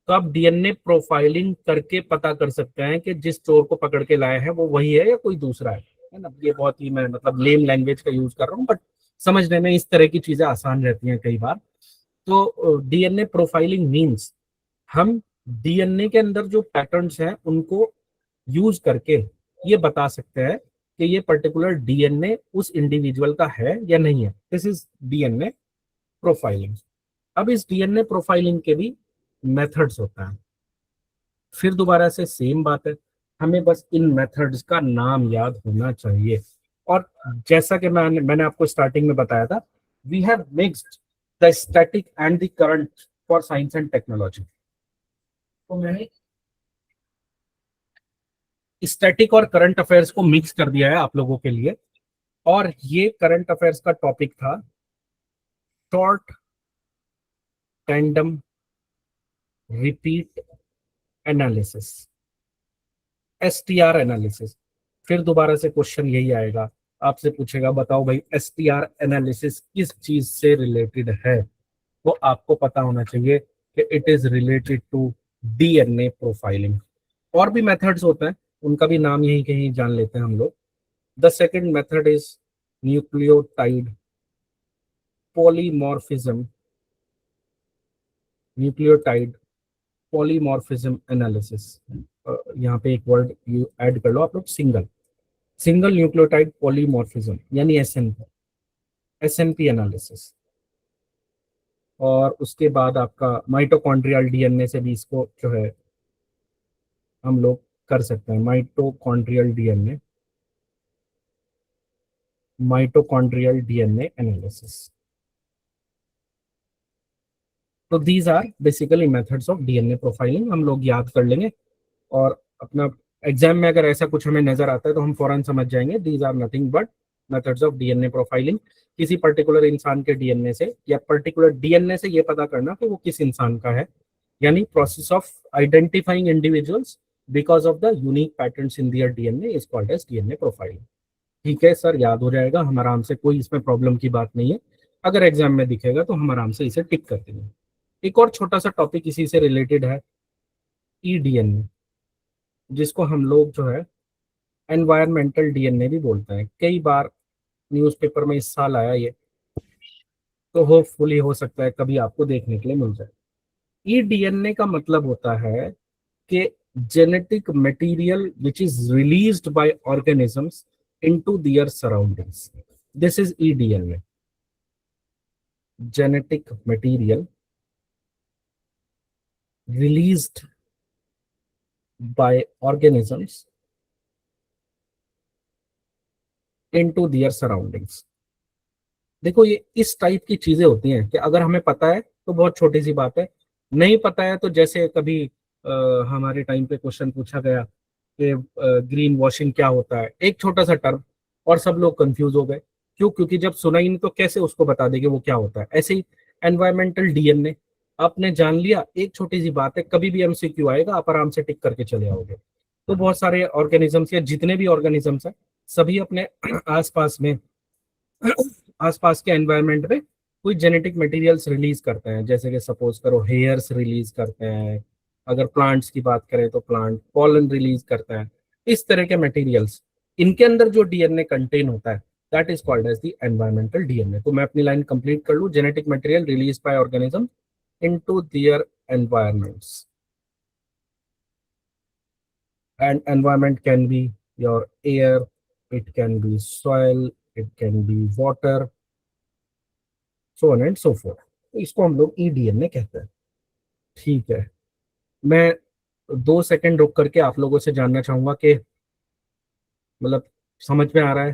तो आप डीएनए प्रोफाइलिंग करके पता कर सकते हैं कि जिस चोर को पकड़ के लाए हैं वो वही है या कोई दूसरा है ना। ये बहुत ही, मैं मतलब लेम लैंग्वेज का यूज कर रहा हूँ, बट समझने में इस तरह की चीजें आसान रहती हैं कई बार। तो डीएनए प्रोफाइलिंग मींस हम डीएनए के अंदर जो पैटर्न्स हैं उनको यूज करके ये बता सकते हैं कि ये पर्टिकुलर डीएनए उस इंडिविजुअल का है या नहीं है। This is DNA profiling. अब इस डीएनए प्रोफाइलिंग के भी मेथड्स होता है। फिर दोबारा से सेम बात है, हमें बस इन मेथड्स का नाम याद होना चाहिए। और जैसा कि मैंने आपको स्टार्टिंग में बताया था, we have mixed the static and the current for science and technology. तो मैंने स्टैटिक और करंट अफेयर्स को मिक्स कर दिया है आप लोगों के लिए। और ये करंट अफेयर्स का टॉपिक था short tandem repeat analysis, STR analysis. फिर दोबारा से क्वेश्चन यही आएगा, आपसे पूछेगा बताओ भाई STR एनालिसिस किस चीज से रिलेटेड है। वो आपको पता होना चाहिए कि it is related to DNA profiling. और भी मेथड्स होते हैं, उनका भी नाम यही कहीं जान लेते हैं हम लोग। The second method is nucleotide polymorphism, nucleotide polymorphism analysis. यहाँ पे एक वर्ड यू ऐड कर लो आप लोग, सिंगल न्यूक्लियोटाइड पॉलीमॉर्फिज्म यानी एसएनपी एनालिसिस। और उसके बाद आपका माइटोकॉन्ड्रियल डीएनए से भी इसको जो है हम लोग कर सकते हैं, माइटोकॉन्ड्रियल डीएनए एनालिसिस। तो these are basically methods of DNA profiling, हम लोग याद कर लेंगे और अपना एग्जाम में अगर ऐसा कुछ हमें नजर आता है तो हम फौरन समझ जाएंगे these are nothing but methods of DNA profiling. किसी पर्टिकुलर इंसान के डीएनए से या पर्टिकुलर डीएनए से ये पता करना कि वो किस इंसान का है, यानी process of identifying individuals because of the unique patterns in their DNA is called as DNA profiling. ठीक है सर, याद हो जाएगा, हम आराम से, कोई इसमें प्रॉब्लम की बात नहीं है। अगर एग्जाम में दिखेगा तो हम आराम से इसे टिक कर देंगे। एक और छोटा सा टॉपिक इसी से रिलेटेड है, ईडीएनए, जिसको हम लोग जो है एनवायरमेंटल डीएनए भी बोलते हैं। कई बार न्यूज़पेपर में इस साल आया ये, तो होपफुली हो सकता है कभी आपको देखने के लिए मिल जाए। ईडीएनए का मतलब होता है कि genetic material which is released by organisms into their surroundings, this is eDNA, genetic material released by organisms into their surroundings. देखो ये इस टाइप की चीजें होती हैं कि अगर हमें पता है तो बहुत छोटी सी बात है, नहीं पता है तो जैसे कभी हमारे टाइम पे क्वेश्चन पूछा गया कि ग्रीन वॉशिंग क्या होता है, एक छोटा सा टर्म, और सब लोग कंफ्यूज हो गए। क्यों? क्योंकि जब सुना ही नहीं तो कैसे उसको बता देंगे वो क्या होता है। ऐसे ही एनवायरमेंटल डीएनए आपने जान लिया, एक छोटी सी बात है, कभी भी एमसीक्यू आएगा आप आराम से टिक करके चले आओगे। तो बहुत सारे ऑर्गेनिजम्स या जितने भी ऑर्गेनिजम्स हैं सभी अपने आसपास में आसपास के एनवायरनमेंट में कोई जेनेटिक मटेरियल्स रिलीज करते हैं, जैसे कि सपोज करो हेयर्स रिलीज करते हैं, अगर प्लांट्स की बात करें तो प्लांट पॉलन रिलीज करता है। इस तरह के मटेरियल्स, इनके अंदर जो डीएनए कंटेन होता है that is called as the environmental DNA. तो मैं अपनी लाइन कंप्लीट कर लूं, genetic material release by organism into their environments, and environment can be your air, it can be soil, it can be water, so on and so forth। तो इसको हम लोग ईडीएनए कहते हैं। ठीक है, मैं 2 सेकंड रुक करके आप लोगों से जानना चाहूंगा कि मतलब समझ में आ रहा है,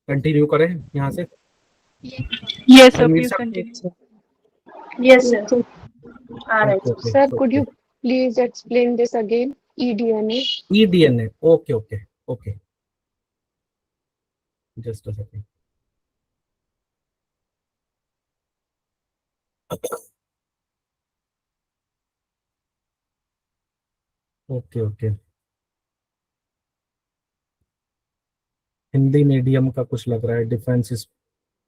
कंटिन्यू करें यहाँ से। Yes, sir. रणवीर Please साहब, continue. Yes, sir. All right. Okay Sir, could you please explain this again? eDNA. EDNA, okay okay okay, just a second. Okay okay, Hindi medium का कुछ लग रहा है डिफरेंसेस,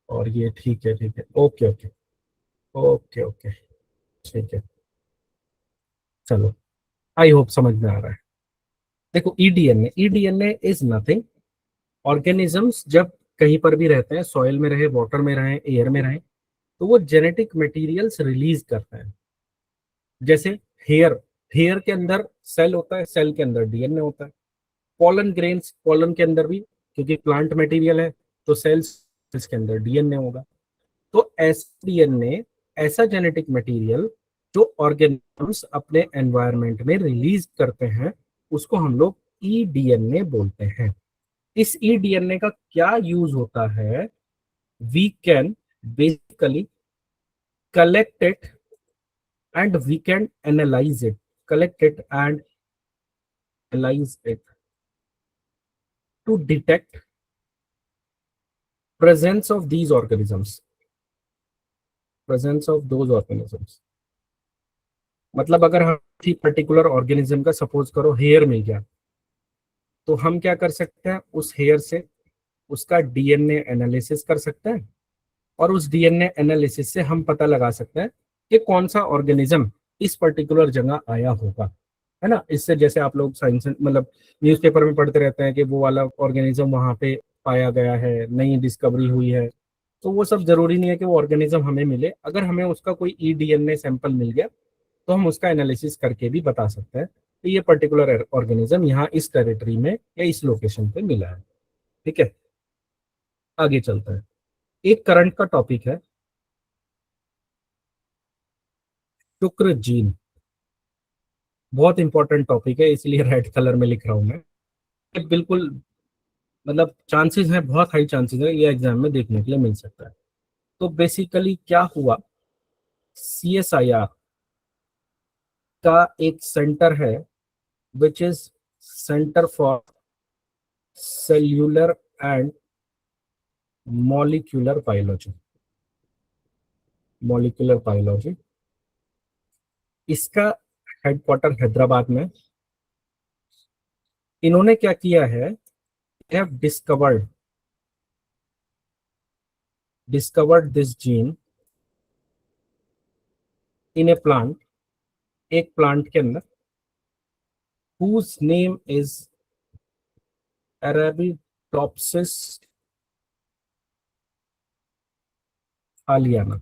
और ये ठीक है ठीक है, ओके ओके ओके ओके, ठीक है, चलो, आई होप समझ में आ रहा है। देखो ईडीएनए इज नथिंग, ऑर्गेनिजम्स जब कहीं पर भी रहते हैं, सॉइल में रहे, वाटर में रहे, एयर में रहे, तो वो जेनेटिक मटेरियल्स रिलीज करते हैं। जैसे हेयर के अंदर सेल होता है, सेल के अंदर डीएनए होता है। पॉलन ग्रेन्स, पॉलन के अंदर भी, क्योंकि प्लांट मटेरियल है तो सेल्स के अंदर डीएनए होगा। तो ऐसा डीएनए, ऐसा जेनेटिक मटेरियल जो ऑर्गेनिजम्स अपने एनवायरनमेंट में रिलीज करते हैं उसको हम लोग ईडीएनए बोलते हैं। इस ईडीएनए का क्या यूज होता है? We can basically collect it and we can analyse it, collect it and analyse it to detect presence of these organisms, presence of those organisms। मतलब अगर हम किसी पर्टिकुलर ऑर्गेनिज्म का सपोज करो हेयर मिल गया, तो हम क्या कर सकते हैं, उस हेयर से उसका डीएनए एनालिसिस कर सकते हैं, और उस डीएनए एनालिसिस से हम पता लगा सकते हैं कि कौन सा ऑर्गेनिज्म इस पर्टिकुलर जगह आया होगा, है ना। इससे जैसे आप लोग साइंस मतलब न्यूज़पेपर में पढ़ते रहते हैं कि वो वाला ऑर्गेनिज्म वहां पे पाया गया है, नई डिस्कवरी हुई है, तो वो सब जरूरी नहीं है कि वो ऑर्गेनिज्म हमें मिले। अगर हमें उसका कोई ईडीएनए सैंपल मिल गया तो हम उसका एनालिसिस करके भी बता सकते हैं कि ये पर्टिकुलर ऑर्गेनिज्म यहाँ इस टेरिटरी में या इस लोकेशन पे मिला है। ठीक है, आगे चलता है। एक करंट का टॉपिक है शुक्र जीन। बहुत इंपॉर्टेंट टॉपिक है, इसलिए रेड कलर में लिख रहा हूं मैं। ये बिल्कुल मतलब चांसेस है, बहुत हाई चांसेस है ये एग्जाम में देखने के लिए मिल सकता है। तो बेसिकली क्या हुआ, सीएसआईआर का एक सेंटर है which is centre for cellular and molecular biology. Molecular biology, इसका हेडक्वार्टर हैदराबाद में। इन्होंने क्या किया है, have discovered this gene in a plant, एक प्लांट के अंदर, whose name is Arabidopsis thaliana।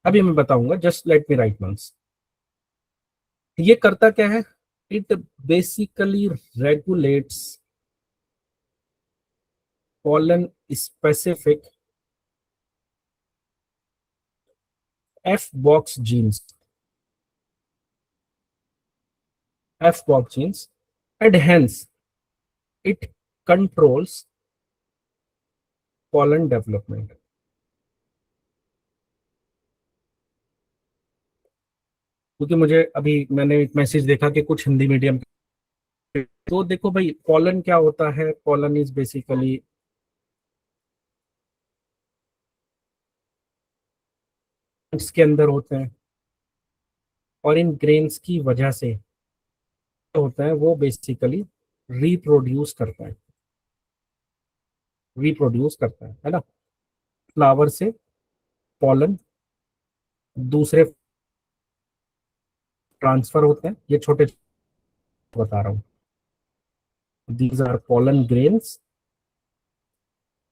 अभी मैं बताऊंगा, just let me write once. ये करता क्या है, it basically regulates pollen specific F-box genes, and hence it controls pollen development। क्योंकि मुझे अभी मैंने एक मैसेज देखा कि कुछ हिंदी मीडियम, तो देखो भाई पॉलन क्या होता है। पॉलन इज बेसिकली इसके अंदर होते हैं, और इन ग्रेन्स की वजह से होता है वो बेसिकली रिप्रोड्यूस करता है ना। फ्लावर से पॉलन दूसरे ट्रांसफर होते हैं, ये छोटे बता रहा हूं, दीज आर पॉलन ग्रेन्स,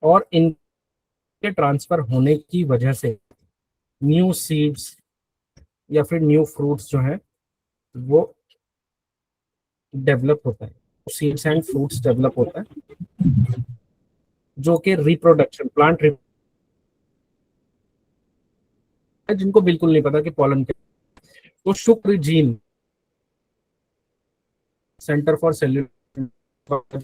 और इनके ट्रांसफर होने की वजह से न्यू सीड्स या फिर न्यू फ्रूट्स जो है वो डेवलप होता है। सीड्स एंड फ्रूट्स डेवलप होता है, जो कि रिप्रोडक्शन प्लांट जिनको बिल्कुल नहीं पता कि पॉलन क्या। तो शुक्र जीन सेंटर फॉर सेल्यूलर,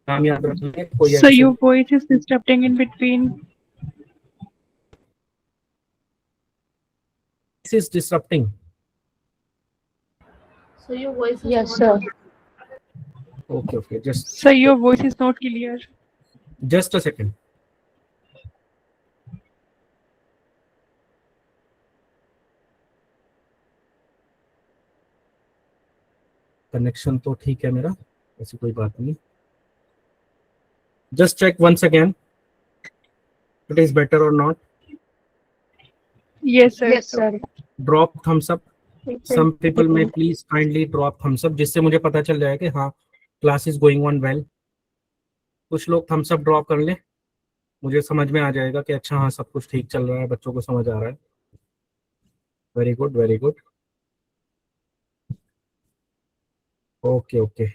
नाम याद रखिए। कोई So your voice is disrupting in between. is disrupting। So your voice is Yes, not sir. Okay, So your voice is not clear. just a second। Connection तो ठीक है मेरा, ऐसी कोई बात नहीं। Just check once again, it is better or not. Yes, sir. Yes, sir. Drop thumbs up, some people में please kindly drop thumbs up, जिससे मुझे पता चल जाए कि हाँ class is going on well. कुछ लोग थम्स अप ड्रॉप कर ले, मुझे समझ में आ जाएगा कि अच्छा हाँ सब कुछ ठीक चल रहा है, बच्चों को समझ आ रहा है। Very good, very good. Okay,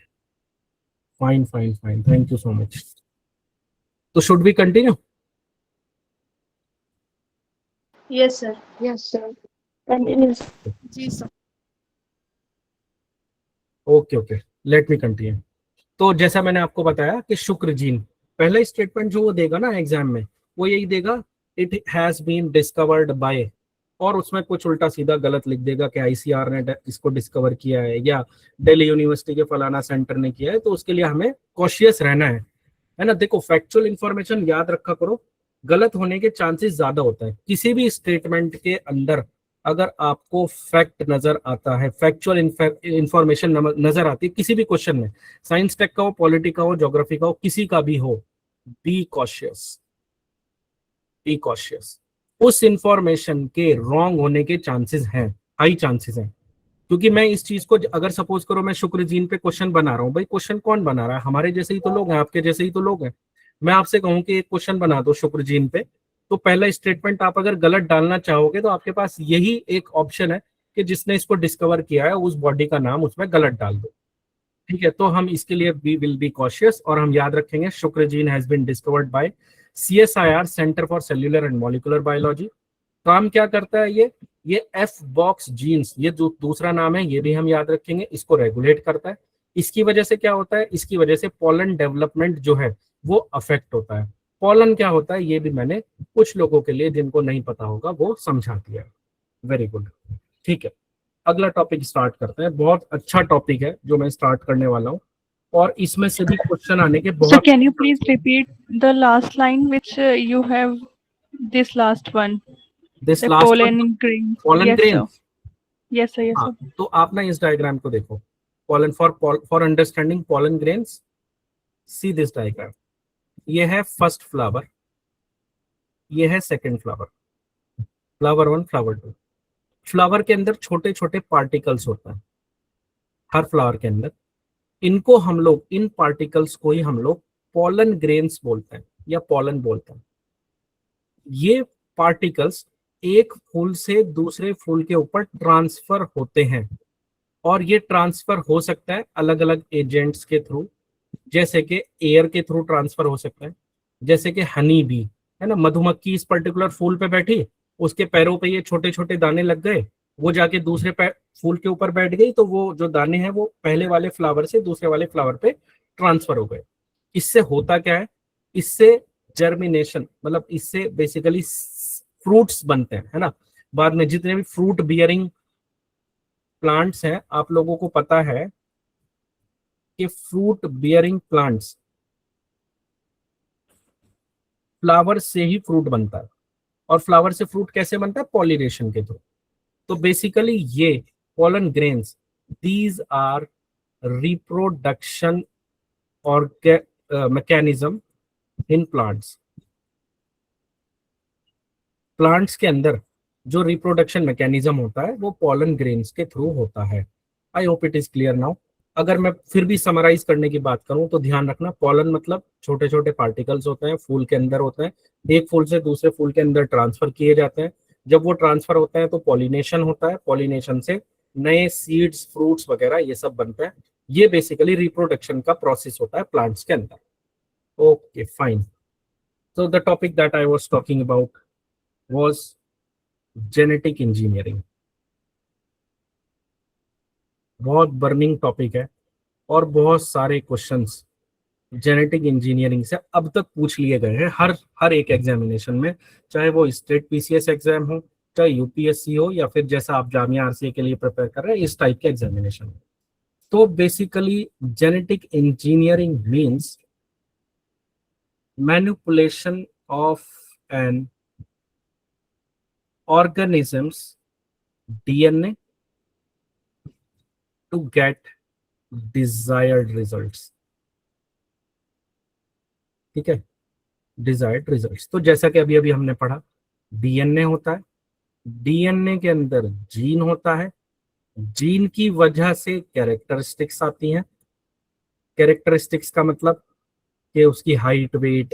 fine, thank you so much. तो should we continue? Yes, sir. Yes, sir. Continuous. जी sir. Okay, let me continue. तो जैसा मैंने आपको बताया कि शुक्र जीन, पहला स्टेटमेंट जो वो देगा ना एग्जाम में, वो यही देगा, it has been discovered by, और उसमें कुछ उल्टा सीधा गलत लिख देगा कि आईसीआर ने इसको डिस्कवर किया है या दिल्ली यूनिवर्सिटी के फलाना सेंटर ने किया है। तो उसके लिए हमें कॉशियस रहना है ना। देखो फैक्चुअल इंफॉर्मेशन याद रखा करो, गलत होने के चांसेस ज्यादा होता है। किसी भी स्टेटमेंट के अंदर अगर आपको फैक्ट नजर आता है, फैक्चुअल इंफॉर्मेशन नजर आती है किसी भी क्वेश्चन में, साइंस टेक का हो, पॉलिटी का हो, ज्योग्राफी का हो, किसी का भी हो, बी कॉशियस। उस इंफॉर्मेशन के रॉन्ग होने के चांसेस हैं, हाई चांसेस हैं। क्योंकि मैं इस चीज को, अगर सपोज करो मैं शुक्र जीन पे क्वेश्चन बना रहा हूँ, भाई क्वेश्चन कौन बना रहा है? हमारे जैसे ही तो लोग हैं, आपके जैसे ही तो लोग हैं। मैं आपसे कहूं कि एक क्वेश्चन बना दो शुक्र जीन पे, तो पहला स्टेटमेंट आप अगर गलत डालना चाहोगे तो आपके पास यही एक ऑप्शन है कि जिसने इसको डिस्कवर किया है उस बॉडी का नाम उसमें गलत डाल दो। ठीक है, तो हम इसके लिए वी विल बी कॉशियस और हम याद रखेंगे Shukra gene has been discovered by CSIR, centre for cellular and molecular biology. काम क्या करता है ये एफ बॉक्स जीन्स, ये जो दूसरा नाम है ये भी हम याद रखेंगे, इसको रेगुलेट करता है। इसकी वजह से क्या होता है, इसकी वजह से पॉलन डेवलपमेंट जो है वो अफेक्ट होता है। पॉलन क्या होता है ये भी मैंने कुछ लोगों के लिए जिनको नहीं पता होगा वो समझा दिया है। वेरी गुड, ठीक है, अगला टॉपिक स्टार्ट करते हैं। बहुत अच्छा टॉपिक है जो मैं स्टार्ट करने वाला हूँ और इसमें से भी क्वेश्चन आने के So बहुत। can you please repeat the last line which you have this last one? This The last pollen grains. pollen Yes, sir. grains। Yes, sir. Yes, हाँ, sir. तो आप ना इस डायग्राम को देखो, pollen for understanding pollen grains, see this diagram. ये है first flower, ये है second flower, flower 1 flower 2। Flower के अंदर छोटे छोटे पार्टिकल्स होता है हर फ्लावर के अंदर, इनको हम लोग, इन पार्टिकल्स को ही हम लोग पॉलन ग्रेन्स बोलते हैं या पॉलन बोलते हैं। ये पार्टिकल्स एक फूल से दूसरे फूल के ऊपर ट्रांसफर होते हैं और ये ट्रांसफर हो सकता है अलग अलग एजेंट्स के थ्रू, जैसे कि एयर के थ्रू ट्रांसफर हो सकता है, जैसे कि हनी बी है ना, मधुमक्खी इस पर्टिकुलर फूल पे बैठी, उसके पैरों पे ये छोटे छोटे दाने लग गए, वो जाके दूसरे फूल के ऊपर बैठ गई, तो वो जो दाने हैं वो पहले वाले फ्लावर से दूसरे वाले फ्लावर पे ट्रांसफर हो गए। इससे होता क्या है, इससे जर्मिनेशन, मतलब इससे बेसिकली फ्रूट्स बनते हैं, है ना। बाद में जितने भी फ्रूट बियरिंग प्लांट्स हैं, आप लोगों को पता है कि फ्रूट बियरिंग प्लांट्स, फ्लावर से ही फ्रूट बनता है और फ्लावर से फ्रूट कैसे बनता है, पॉलिनेशन के थ्रू। तो बेसिकली ये pollen grains, these are reproduction or mechanism in plants। Plants के अंदर जो रिप्रोडक्शन मैकेनिज्म होता है वो pollen grains के थ्रू होता है। I hope it is clear now. अगर मैं फिर भी समराइज करने की बात करूं तो ध्यान रखना, पॉलन मतलब छोटे छोटे पार्टिकल्स होते हैं, फूल के अंदर होते हैं, एक फूल से दूसरे फूल के अंदर ट्रांसफर किए जाते हैं। जब वो ट्रांसफर होता है तो पॉलिनेशन होता है, पॉलिनेशन से नए सीड्स, फ्रूट्स वगैरह ये सब बनते हैं। ये बेसिकली रिप्रोडक्शन का प्रोसेस होता है प्लांट्स के अंदर। Okay fine, so the topic that I was talking about was genetic engineering। बहुत बर्निंग टॉपिक है और बहुत सारे क्वेश्चंस जेनेटिक इंजीनियरिंग से अब तक पूछ लिए गए हैं हर एक एग्जामिनेशन में, चाहे वो स्टेट PCS एग्जाम हो, चाहे UPSC हो, या फिर जैसा आप जामिया RCA के लिए प्रिपेयर कर रहे हैं इस टाइप के एग्जामिनेशन। तो basically genetic engineering means manipulation of an organism's DNA to get desired results। ठीक है, डिजायर्ड रिजल्ट्स। तो जैसा कि अभी अभी हमने पढ़ा, DNA होता है, DNA के अंदर जीन होता है, जीन की वजह से कैरेक्टरिस्टिक्स आती हैं। कैरेक्टरिस्टिक्स का मतलब कि उसकी हाइट, वेट,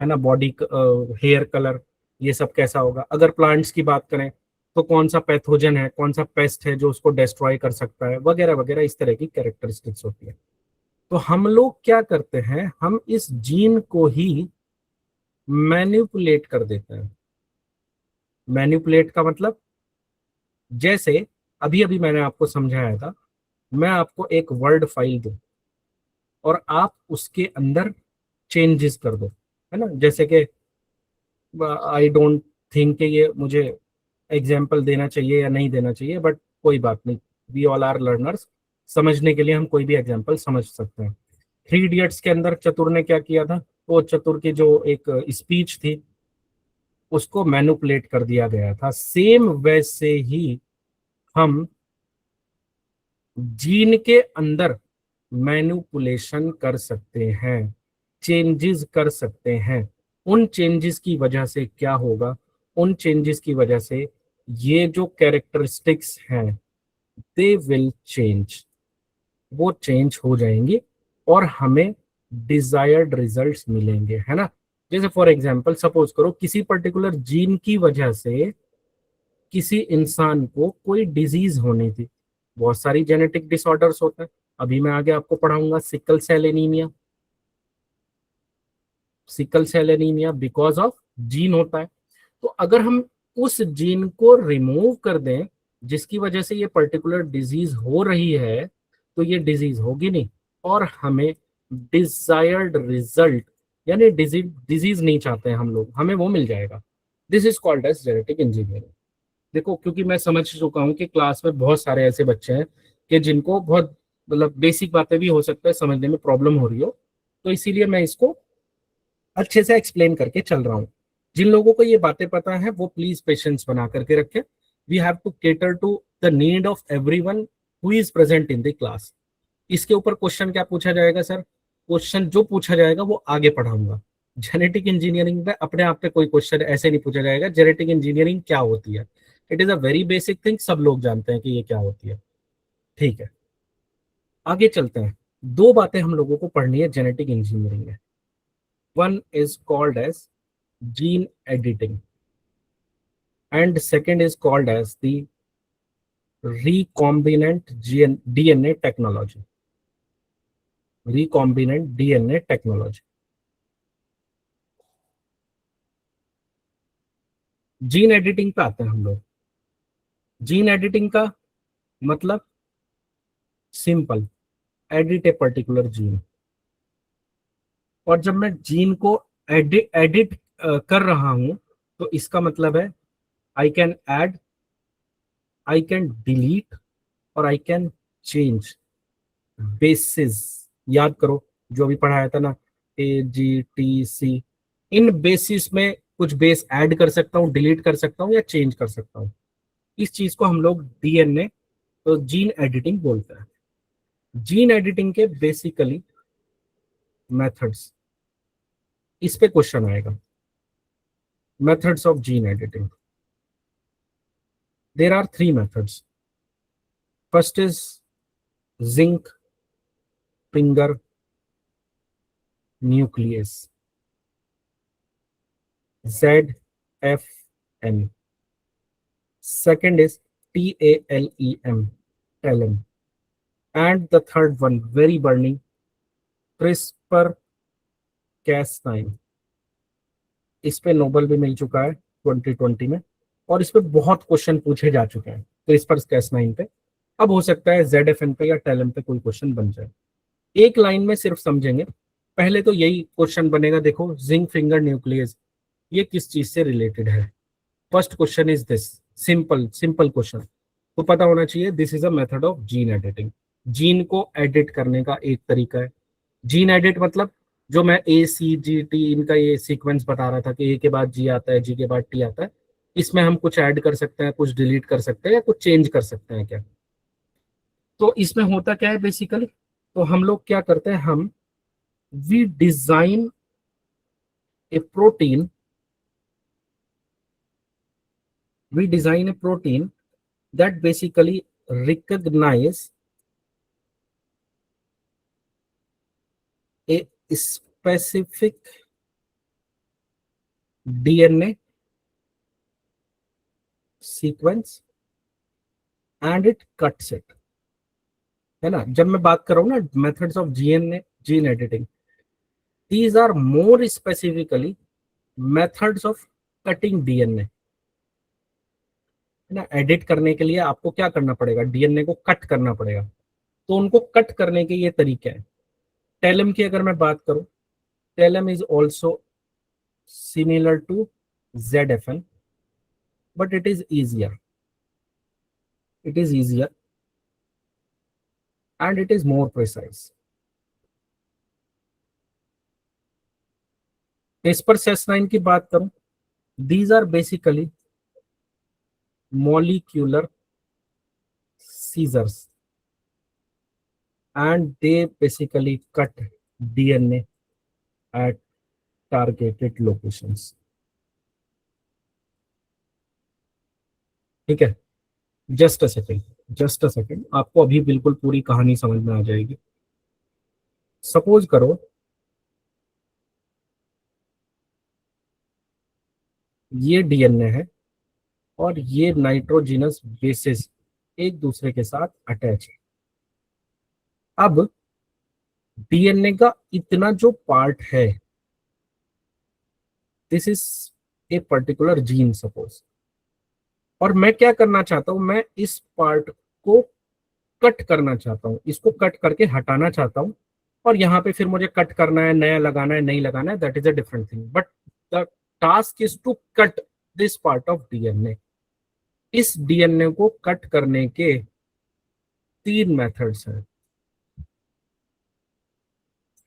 है ना, बॉडी, हेयर कलर, ये सब कैसा होगा। अगर प्लांट्स की बात करें तो कौन सा पैथोजन है, कौन सा पेस्ट है जो उसको डिस्ट्रॉय कर सकता है, वगैरह वगैरह, इस तरह की कैरेक्टरिस्टिक्स होती है। तो हम लोग क्या करते हैं, हम इस जीन को ही मैनिपुलेट कर देते हैं। मैनिपुलेट का मतलब, जैसे अभी अभी मैंने आपको समझाया था, मैं आपको एक वर्ड फाइल दूं और आप उसके अंदर चेंजेस कर दो, है ना। जैसे कि आई डोंट थिंक कि ये मुझे एग्जाम्पल देना चाहिए या नहीं देना चाहिए, बट कोई बात नहीं, वी ऑल आर लर्नर्स, समझने के लिए हम कोई भी एग्जाम्पल समझ सकते हैं। 3 इडियट्स के अंदर चतुर ने क्या किया था, वो चतुर की जो एक स्पीच थी उसको मैनिपुलेट कर दिया गया था। सेम वैसे ही हम जीन के अंदर मैनिपुलेशन कर सकते हैं, चेंजेस कर सकते हैं। उन चेंजेस की वजह से क्या होगा, उन चेंजेस की वजह से ये जो कैरेक्टरिस्टिक्स हैं दे विल चेंज, वो चेंज हो जाएंगी और हमें डिजायर्ड रिजल्ट्स मिलेंगे, है ना। जैसे फॉर एग्जांपल सपोज करो किसी पर्टिकुलर जीन की वजह से किसी इंसान को कोई डिजीज होनी थी। बहुत सारी जेनेटिक डिसऑर्डर्स होते हैं, अभी मैं आगे आपको पढ़ाऊंगा sickle cell anaemia. Sickle cell anaemia because of gene होता है। तो अगर हम उस जीन को रिमूव कर दें जिसकी वजह से ये पर्टिकुलर डिजीज हो रही है, तो ये डिजीज होगी नहीं और हमें डिजायर्ड रिजल्ट, यानी डिजीज नहीं चाहते हैं हम लोग, हमें वो मिल जाएगा। This is called as genetic engineering. देखो क्योंकि मैं समझ चुका हूँ कि क्लास में बहुत सारे ऐसे बच्चे हैं कि जिनको बहुत मतलब बेसिक बातें भी हो सकता है समझने में प्रॉब्लम हो रही हो, तो इसीलिए मैं इसको अच्छे से एक्सप्लेन करके चल रहा हूँ। जिन लोगों को ये बातें पता है वो प्लीज पेशेंस बना करके रखें। We have to cater to the need of everyone who is present in the class. इसके ऊपर क्वेश्चन क्या पूछा जाएगा सर? क्वेश्चन जो पूछा जाएगा वो आगे पढ़ाऊंगा। जेनेटिक इंजीनियरिंग में अपने आप पे कोई क्वेश्चन ऐसे नहीं पूछा जाएगा जेनेटिक इंजीनियरिंग क्या होती है। It is a very basic thing, सब लोग जानते हैं कि ये क्या होती है। ठीक है, आगे चलते हैं। दो बातें हम लोगों को पढ़नी है जेनेटिक इंजीनियरिंग में। One is called as gene editing and second is called as the recombinant DNA technology. Recombinant DNA technology. Gene editing पे आते हैं हम लोग। जीन एडिटिंग का मतलब simple, edit a particular gene. और जब मैं जीन को एडिट कर रहा हूं तो इसका मतलब है I can add, I can delete और आई कैन चेंज बेसिस। याद करो जो अभी पढ़ाया था ना, AGTC। इन बेसिस में कुछ बेस ऐड कर सकता हूँ, डिलीट कर सकता हूँ या चेंज कर सकता हूँ। इस चीज को हम लोग DNA तो जीन एडिटिंग बोलते हैं। जीन एडिटिंग के बेसिकली मेथड्स, इस पे क्वेश्चन आएगा। Methods of gene editing, there are 3 methods. First is zinc finger nucleus, ZFN. Second is TALEM, TALEM. And the third one, very burning, CRISPR-Cas9. इस पे Nobel भी मिल चुका है 2020 में और इस पे बहुत क्वेश्चन पूछे जा चुके हैं CRISPR-Cas9 पे। अब हो सकता है ZFN पे या TALEM पे कोई क्वेश्चन बन जाए। एक लाइन में सिर्फ समझेंगे। पहले तो यही क्वेश्चन बनेगा, देखो जिंक फिंगर न्यूक्लियस ये किस चीज से रिलेटेड है। First question is this, simple question तो पता होना चाहिए। This is a method of gene editing. Gene को एडिट करने का एक तरीका है। जीन एडिट मतलब जो मैं ACGT इनका ये सीक्वेंस बता रहा था कि A के बाद G आता है, G के बाद T आता है, इसमें हम कुछ ऐड कर सकते हैं, कुछ डिलीट कर सकते हैं या कुछ चेंज कर सकते हैं क्या। तो इसमें होता क्या है बेसिकली, तो हम लोग क्या करते हैं, हम we design a protein, we design a protein that basically recognize a specific DNA sequence and it cuts it, है ना। जब मैं बात कर रहा हूं ना methods of gene editing, these are more specifically methods of cutting DNA, है ना। एडिट करने के लिए आपको क्या करना पड़ेगा, DNA को कट करना पड़ेगा। तो उनको कट करने के ये तरीके हैं। टेलम की अगर मैं बात करूं, TALEN is also similar to ZFN but it is easier and it is more precise. CRISPR-Cas9 की बात करूं, these are basically molecular scissors and they basically cut DNA at targeted locations. ठीक है, जस्ट अ सेकेंड, आपको अभी बिल्कुल पूरी कहानी समझ में आ जाएगी। सपोज करो ये डीएनए है और ये नाइट्रोजिनस बेसिस एक दूसरे के साथ अटैच है। अब डीएनए का इतना जो पार्ट है, this is a particular gene suppose, और मैं क्या करना चाहता हूं, मैं इस पार्ट को कट करना चाहता हूं, इसको कट करके हटाना चाहता हूं, और यहाँ पे फिर मुझे कट करना है, नया लगाना है, नहीं लगाना है, that is a different thing, but the task is to cut this part of DNA. इस डीएनए को कट करने के 3 मेथड्स हैं,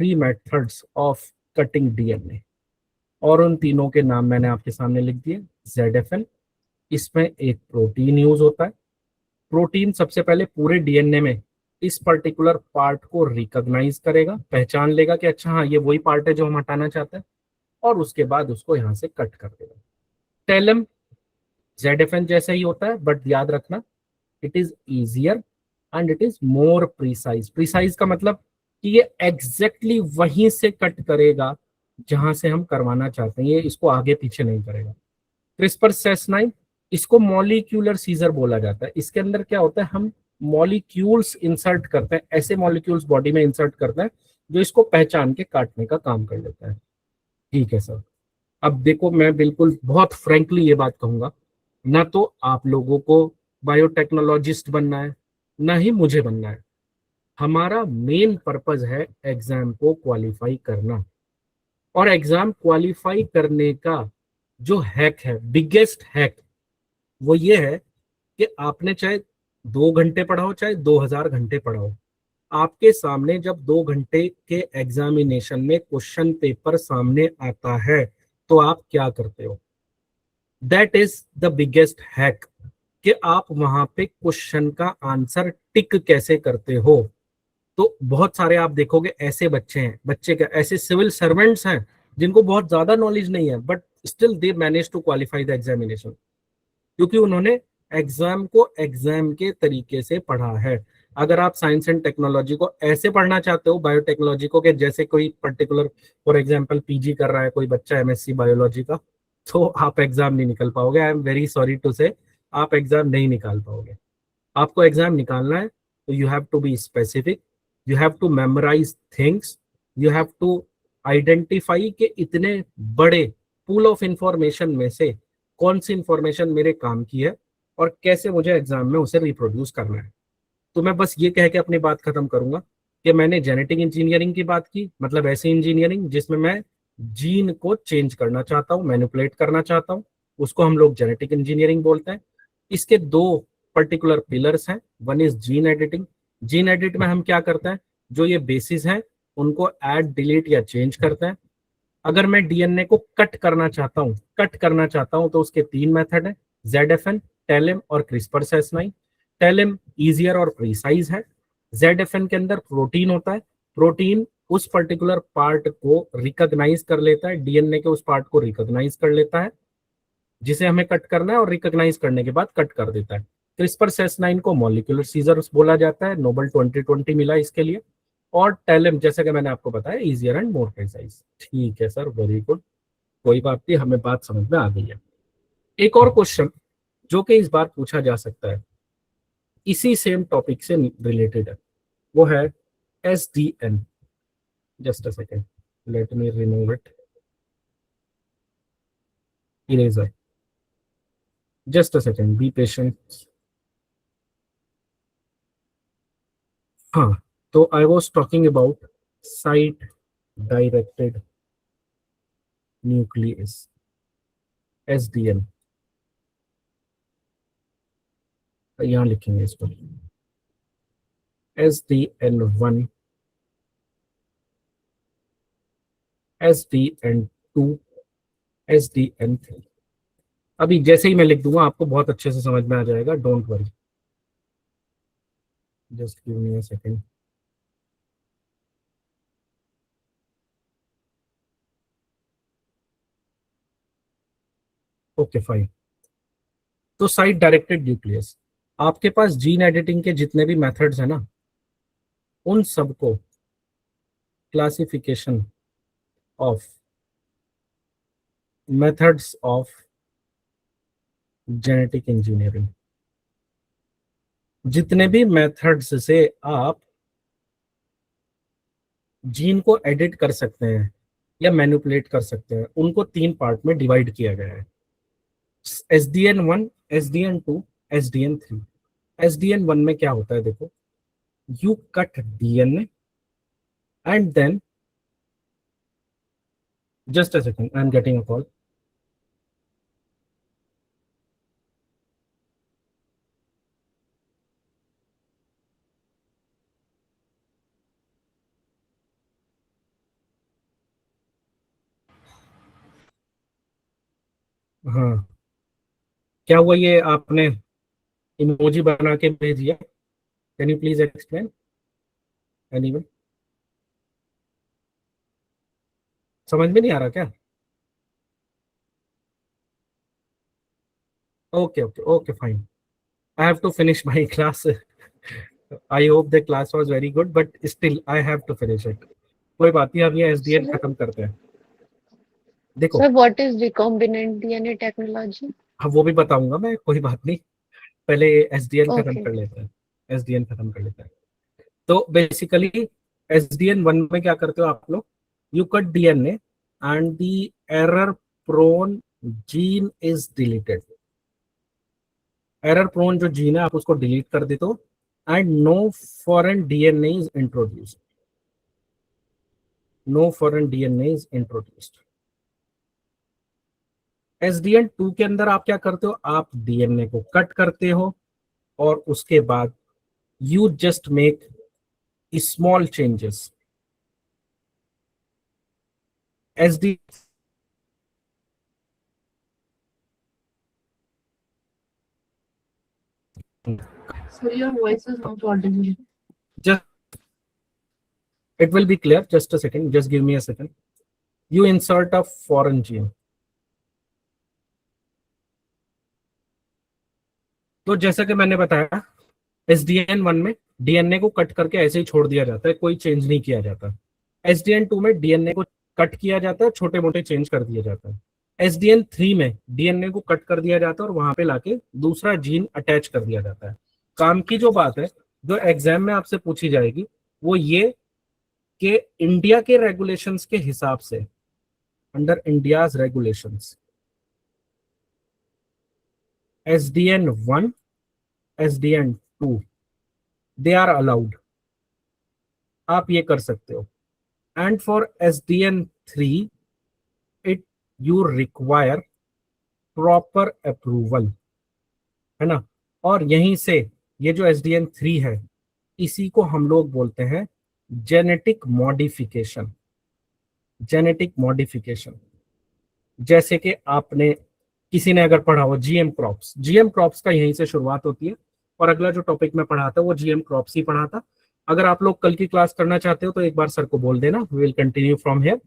3 मेथड्स ऑफ कटिंग डीएनए, और उन तीनों के नाम मैंने आपके सामने लिख दिए। ZFN, इसमें एक प्रोटीन यूज होता है। प्रोटीन सबसे पहले पूरे डीएनए में इस पर्टिकुलर पार्ट को रिकॉग्नाइज करेगा, पहचान लेगा कि अच्छा हाँ ये वही पार्ट है जो हम हटाना चाहते हैं, और उसके बाद उसको यहाँ से कट कर देगा। टेलम ZFN जैसा ही होता है, बट याद रखना it is easier and it is more precise. Precise का मतलब कि ये एग्जैक्टली वहीं से कट करेगा जहां से हम करवाना चाहते हैं, ये इसको आगे पीछे नहीं करेगा। CRISPR-Cas9, इसको मॉलिक्यूलर सीजर बोला जाता है। इसके अंदर क्या होता है, हम मॉलिक्यूल्स इंसर्ट करते हैं, ऐसे मॉलिक्यूल्स बॉडी में इंसर्ट करते हैं जो इसको पहचान के काटने का काम कर लेता है। ठीक है सर, अब देखो मैं बिल्कुल बहुत फ्रैंकली ये बात कहूंगा, ना तो आप लोगों को बायोटेक्नोलॉजिस्ट बनना है, ना ही मुझे बनना है। हमारा मेन पर्पस है एग्जाम को क्वालिफाई करना, और एग्जाम क्वालिफाई करने का जो हैक है, बिगेस्ट हैक, वो ये है कि आपने चाहे 2 घंटे पढ़ाओ चाहे 2000 घंटे पढ़ाओ, आपके सामने जब 2 घंटे के एग्जामिनेशन में क्वेश्चन पेपर सामने आता है तो आप क्या करते हो? That is the biggest hack, कि आप वहां पे क्वेश्चन का आंसर टिक कैसे करते हो। तो बहुत सारे आप देखोगे ऐसे बच्चे हैं, बच्चे क्या, ऐसे सिविल सर्वेंट्स हैं जिनको बहुत ज्यादा नॉलेज नहीं है, but still they manage to qualify the examination, क्योंकि उन्होंने एग्जाम को एग्जाम के तरीके से पढ़ा है। अगर आप साइंस एंड टेक्नोलॉजी को ऐसे पढ़ना चाहते हो, बायोटेक्नोलॉजी को, कि जैसे कोई पर्टिकुलर फॉर एग्जांपल पीजी कर रहा है कोई बच्चा एमएससी बायोलॉजी का, तो आप एग्जाम नहीं निकल पाओगे। I am very sorry to say, आप एग्जाम नहीं निकाल पाओगे। आपको एग्जाम निकालना है तो you have to be specific, you have to memorise things, you have to identify कि इतने बड़े पूल ऑफ इंफॉर्मेशन में से कौन सी इंफॉर्मेशन मेरे काम की है और कैसे मुझे एग्जाम में उसे रिप्रोड्यूस करना है। तो मैं बस ये कह के अपनी बात खत्म करूंगा कि मैंने जेनेटिक इंजीनियरिंग की बात की, मतलब ऐसी इंजीनियरिंग जिसमें मैं जीन को चेंज करना चाहता हूँ, मैनिपुलेट करना चाहता हूँ, उसको हम लोग जेनेटिक इंजीनियरिंग बोलते हैं। इसके 2 पर्टिकुलर पिलर्स हैं, one is gene editing. Gene edit में हम क्या करते हैं, जो ये बेसिस हैं उनको ऐड, डिलीट या चेंज करते हैं। अगर मैं डीएनए को कट करना चाहता हूं तो उसके 3 मेथड हैं, ZFN, टेलम और CRISPR-Cas9। टेलम इजियर और प्रिसाइज है। ZFN के अंदर प्रोटीन होता है, प्रोटीन उस पर्टिकुलर पार्ट को रिकॉग्नाइज कर लेता है, डीएनए के उस पार्ट को रिकॉग्नाइज कर लेता है जिसे हमें कट करना है, और रिकॉग्नाइज करने के बाद कट कर देता है। CRISPR-Cas9 को मॉलिक्यूलर सीजर्स बोला जाता है, नोबेल 2020 मिला इसके लिए। और टेलम जैसे कि मैंने आपको बताया, इजियर एंड मोर प्रिसाइज। ठीक है सर, वेरी गुड, कोई बात नहीं, हमें बात समझ में आ गई है। एक और क्वेश्चन जो कि इस बार पूछा जा सकता है, इसी सेम टॉपिक से रिलेटेड है, वो है SDN। Just a second, let me remove it, eraser, just a second, be patient. हाँ, तो I was talking about site directed nucleus, SDN। यहाँ लिखेंगे इसको, SDN1, SDN2, SDN3। अभी जैसे ही मैं लिख दूंगा आपको बहुत अच्छे से समझ में आ जाएगा, don't worry, just give me a second. Okay fine. तो साइट डायरेक्टेड न्यूक्लियस, आपके पास जीन एडिटिंग के जितने भी मेथड्स हैं ना, उन सबको classification of methods of genetic engineering. जितने भी मेथड्स से आप जीन को एडिट कर सकते हैं या मैनिपुलेट कर सकते हैं, उनको 3 पार्ट में डिवाइड किया गया है, SDN1, SDN2, SDN3। SDN1 में क्या होता है, देखो, you cut DNA and then, just a second, I'm getting a call. हाँ, क्या हुआ, ये आपने इमोजी बना के भेज दिया, can you please explain anyone? समझ में नहीं आ रहा क्या? Okay okay okay fine, I have to finish my class. I hope the class was very good, but still I have to finish it. कोई बात नहीं, अब ये SDN Sir? खत्म करते हैं। देखो, Sir, what is recombinant DNA technology? हाँ वो भी बताऊंगा मैं, कोई बात नहीं, पहले SDN खत्म Okay. कर लेते हैं। SDN खत्म कर लेते हैं। तो बेसिकली SDN1 में क्या करते हो आप लोग, you cut DNA and the error prone gene is deleted. Error prone जो जीन है आप उसको डिलीट कर देते हो, and no foreign DNA is introduced. No foreign DNA is introduced. SDN2 के अंदर आप क्या करते हो, आप DNA को कट करते हो और उसके बाद you just make small changes. SD Sir, your voice is not audible. just it will be clear, just a second, just give me a second. You insert a foreign gene. तो जैसा कि मैंने बताया, SDN1 में DNA को cut करके ऐसे ही छोड़ दिया जाता है, कोई चेंज नहीं किया जाता। SDN2 में DNA को कट किया जाता है, छोटे मोटे चेंज कर दिया जाता है। SDN3 में DNA को कट कर दिया जाता है और वहां पे लाके दूसरा जीन अटैच कर दिया जाता है। काम की जो बात है, जो एग्जाम में आपसे पूछी जाएगी, वो ये कि इंडिया के रेगुलेशंस के हिसाब से, under India's regulations, SDN1, SDN2 they are allowed, आप ये कर सकते हो। And for SDN3 it you require proper approval, है ना। और यहीं से ये जो SDN3 है, इसी को हम लोग बोलते हैं जेनेटिक मॉडिफिकेशन। जेनेटिक मॉडिफिकेशन, जैसे कि आपने किसी ने अगर पढ़ा हो GM क्रॉप्स, GM क्रॉप्स का यहीं से शुरुआत होती है, और अगला जो टॉपिक मैं पढ़ाता वो GM क्रॉप्स ही पढ़ाता। अगर आप लोग कल की क्लास करना चाहते हो तो एक बार सर को बोल देना, we will continue from here,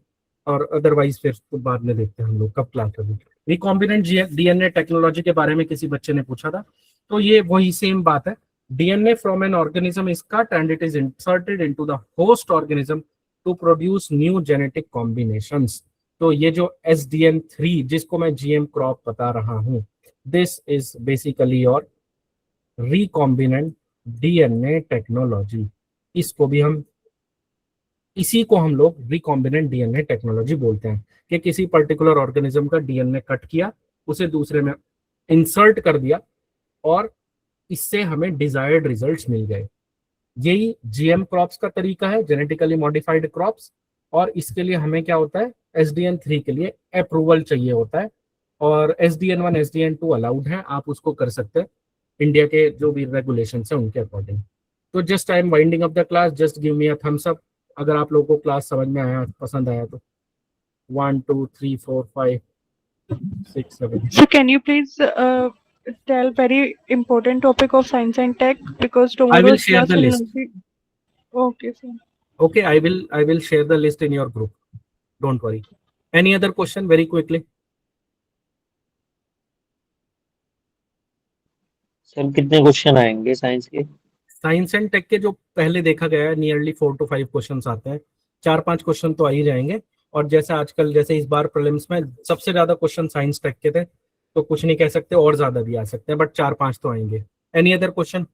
और अदरवाइज फिर बाद में देखते हैं हम लोग कब क्लास होगी। रिकॉम्बिनेंट DNA टेक्नोलॉजी के बारे में किसी बच्चे ने पूछा था, तो ये वही सेम बात है। DNA from an organism is cut and it is inserted into the host organism to produce new genetic combinations. तो ये जो SDN3 जिसको मैं GM क्रॉप बता रहा हूँ, this is basically your recombinant DNA technology. इसको भी हम, इसी को हम लोग रिकॉम्बिनेंट DNA टेक्नोलॉजी बोलते हैं, कि किसी पर्टिकुलर ऑर्गेनिज्म का DNA कट किया, उसे दूसरे में इंसर्ट कर दिया और इससे हमें डिजायर्ड रिजल्ट्स मिल गए। यही GM क्रॉप्स का तरीका है, जेनेटिकली मॉडिफाइड क्रॉप्स। और इसके लिए हमें क्या होता है, SDN3 के लिए अप्रूवल चाहिए होता है, और SDN1 SDN2 अलाउड है, आप उसको कर सकते हैं इंडिया के जो भी रेगुलेशंस हैं उनके अकॉर्डिंग। तो just I am winding up the class, just give me a thumbs up अगर आप लोगों को क्लास समझ में आया, पसंद आया तो। 1 2 3 4 5 6 7 So can you please tell very important topic of science and tech, because tomorrow's share class the will list. not be. Okay, sir. Okay, I will share the list in your group, don't worry. Any other question very quickly? Sir कितने question आएंगे science के? Science and take के जो पहले देखा गया है, nearly 4 to 5 questions आते हैं, 4-5 क्वेश्चन तो आ ही जाएंगे। और जैसे आजकल, जैसे इस बार प्रीलिम्स में सबसे ज्यादा क्वेश्चन साइंस टेक के थे, तो कुछ नहीं कह सकते, और ज्यादा भी आ सकते हैं, बट 4-5 तो आएंगे। Any other question?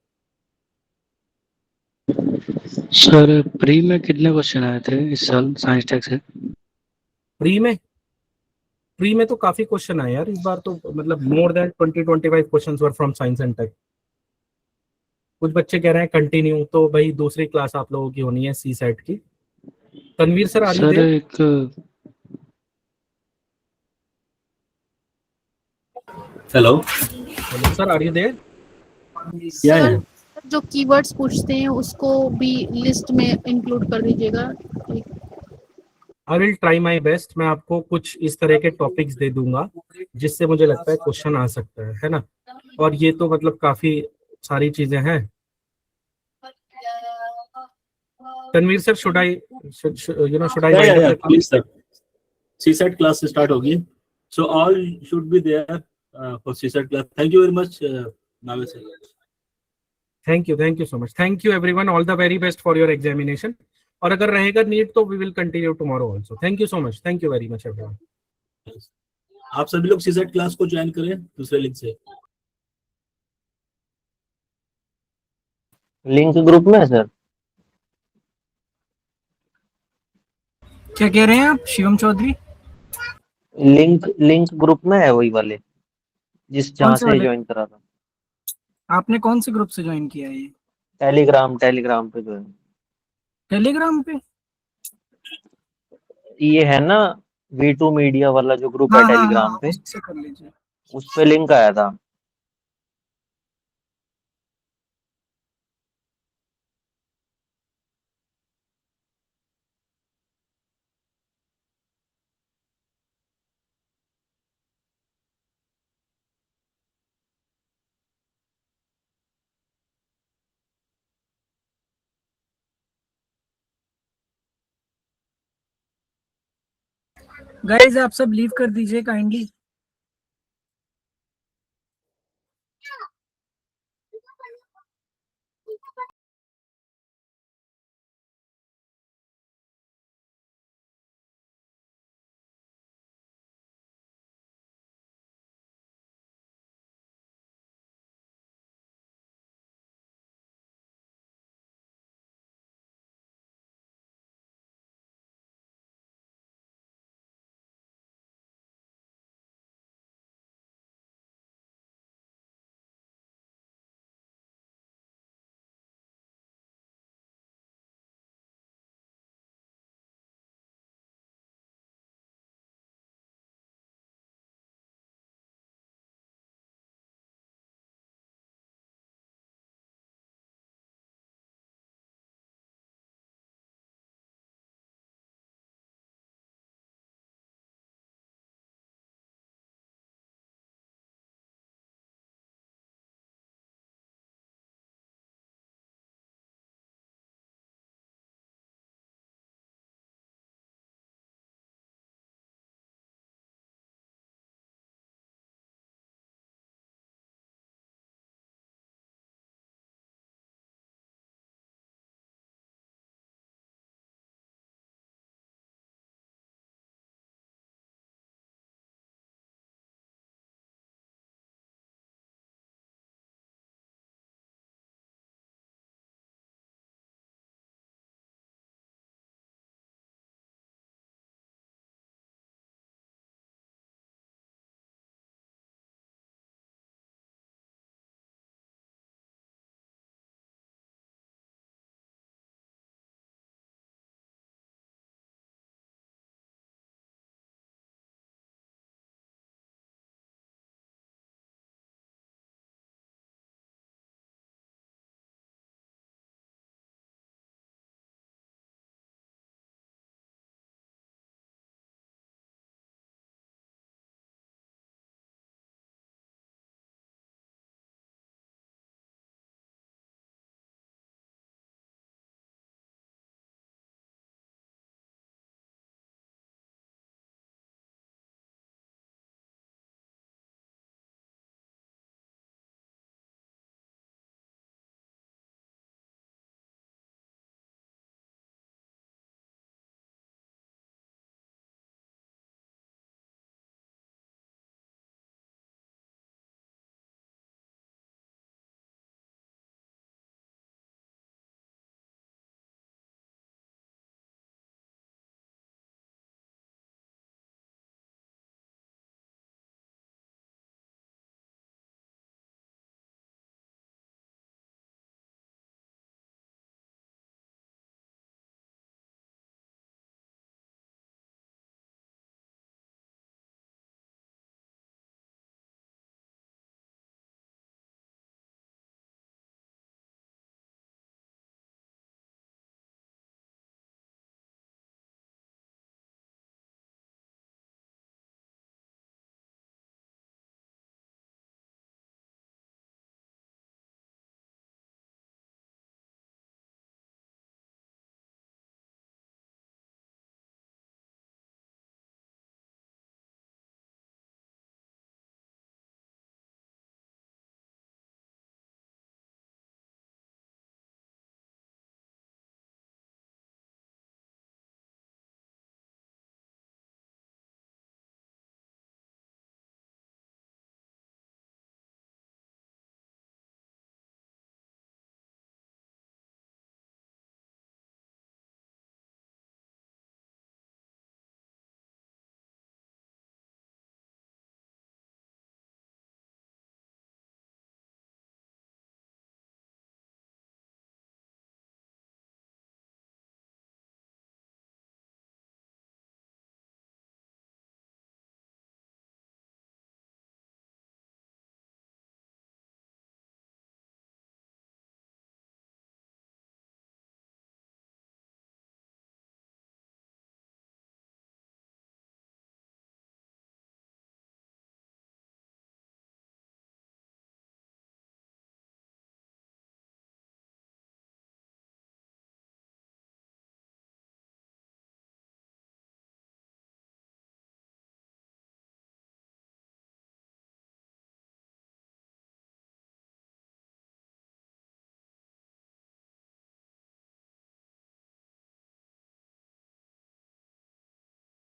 Sir pre में कितने क्वेश्चन आए थे इस साल साइंस टेक से? प्री में तो काफी क्वेश्चन आए यार इस बार तो, मतलब more than 20-25 questions were from science and tech. कुछ बच्चे कह रहे हैं कंटिन्यू, तो भाई दूसरी क्लास आप लोगों की होनी है सी सेट की। Tanveer sir are you sir there? एक Hello. Sir are you there? Yeah, sir yeah. जो कीवर्ड्स पूछते हैं उसको भी लिस्ट में इंक्लूड कर दीजिएगा। I will try my best. मैं आपको कुछ इस तरह के टॉपिक्स दे दूंगा जिससे मुझे लगता है क्वेश्चन आ सकता है ना। और ये तो मतलब काफी सारी चीजें हैं। Tanveer sir, should I Yeah, yeah, yeah. Please, sir. CSET class start होगी. So all should be there for CSET class. Thank you very much, Naveed sir. Thank you so much. Thank you everyone, all the very best for your examination. और अगर रहेगा NEET तो we will continue tomorrow also. Thank you so much, thank you very much everyone. आप सभी लोग CSET class को join करें दूसरे लिंक से। लिंक ग्रुप में है सर? क्या कह रहे हैं आप शिवम चौधरी? लिंक ग्रुप में है वही वाले जहाँ से से वाले? ज्वाइन करा था। आपने कौन से ग्रुप से ज्वाइन किया है ये? टेलीग्राम पे जो है टेलीग्राम पे? ये है ना, V2 मीडिया वाला जो ग्रुप हाँ है हाँ टेलीग्राम हाँ, पे, उससे कर लीजिए। उस पे लिंक आया था। गाइस आप सब लीव कर दीजिए काइंडली।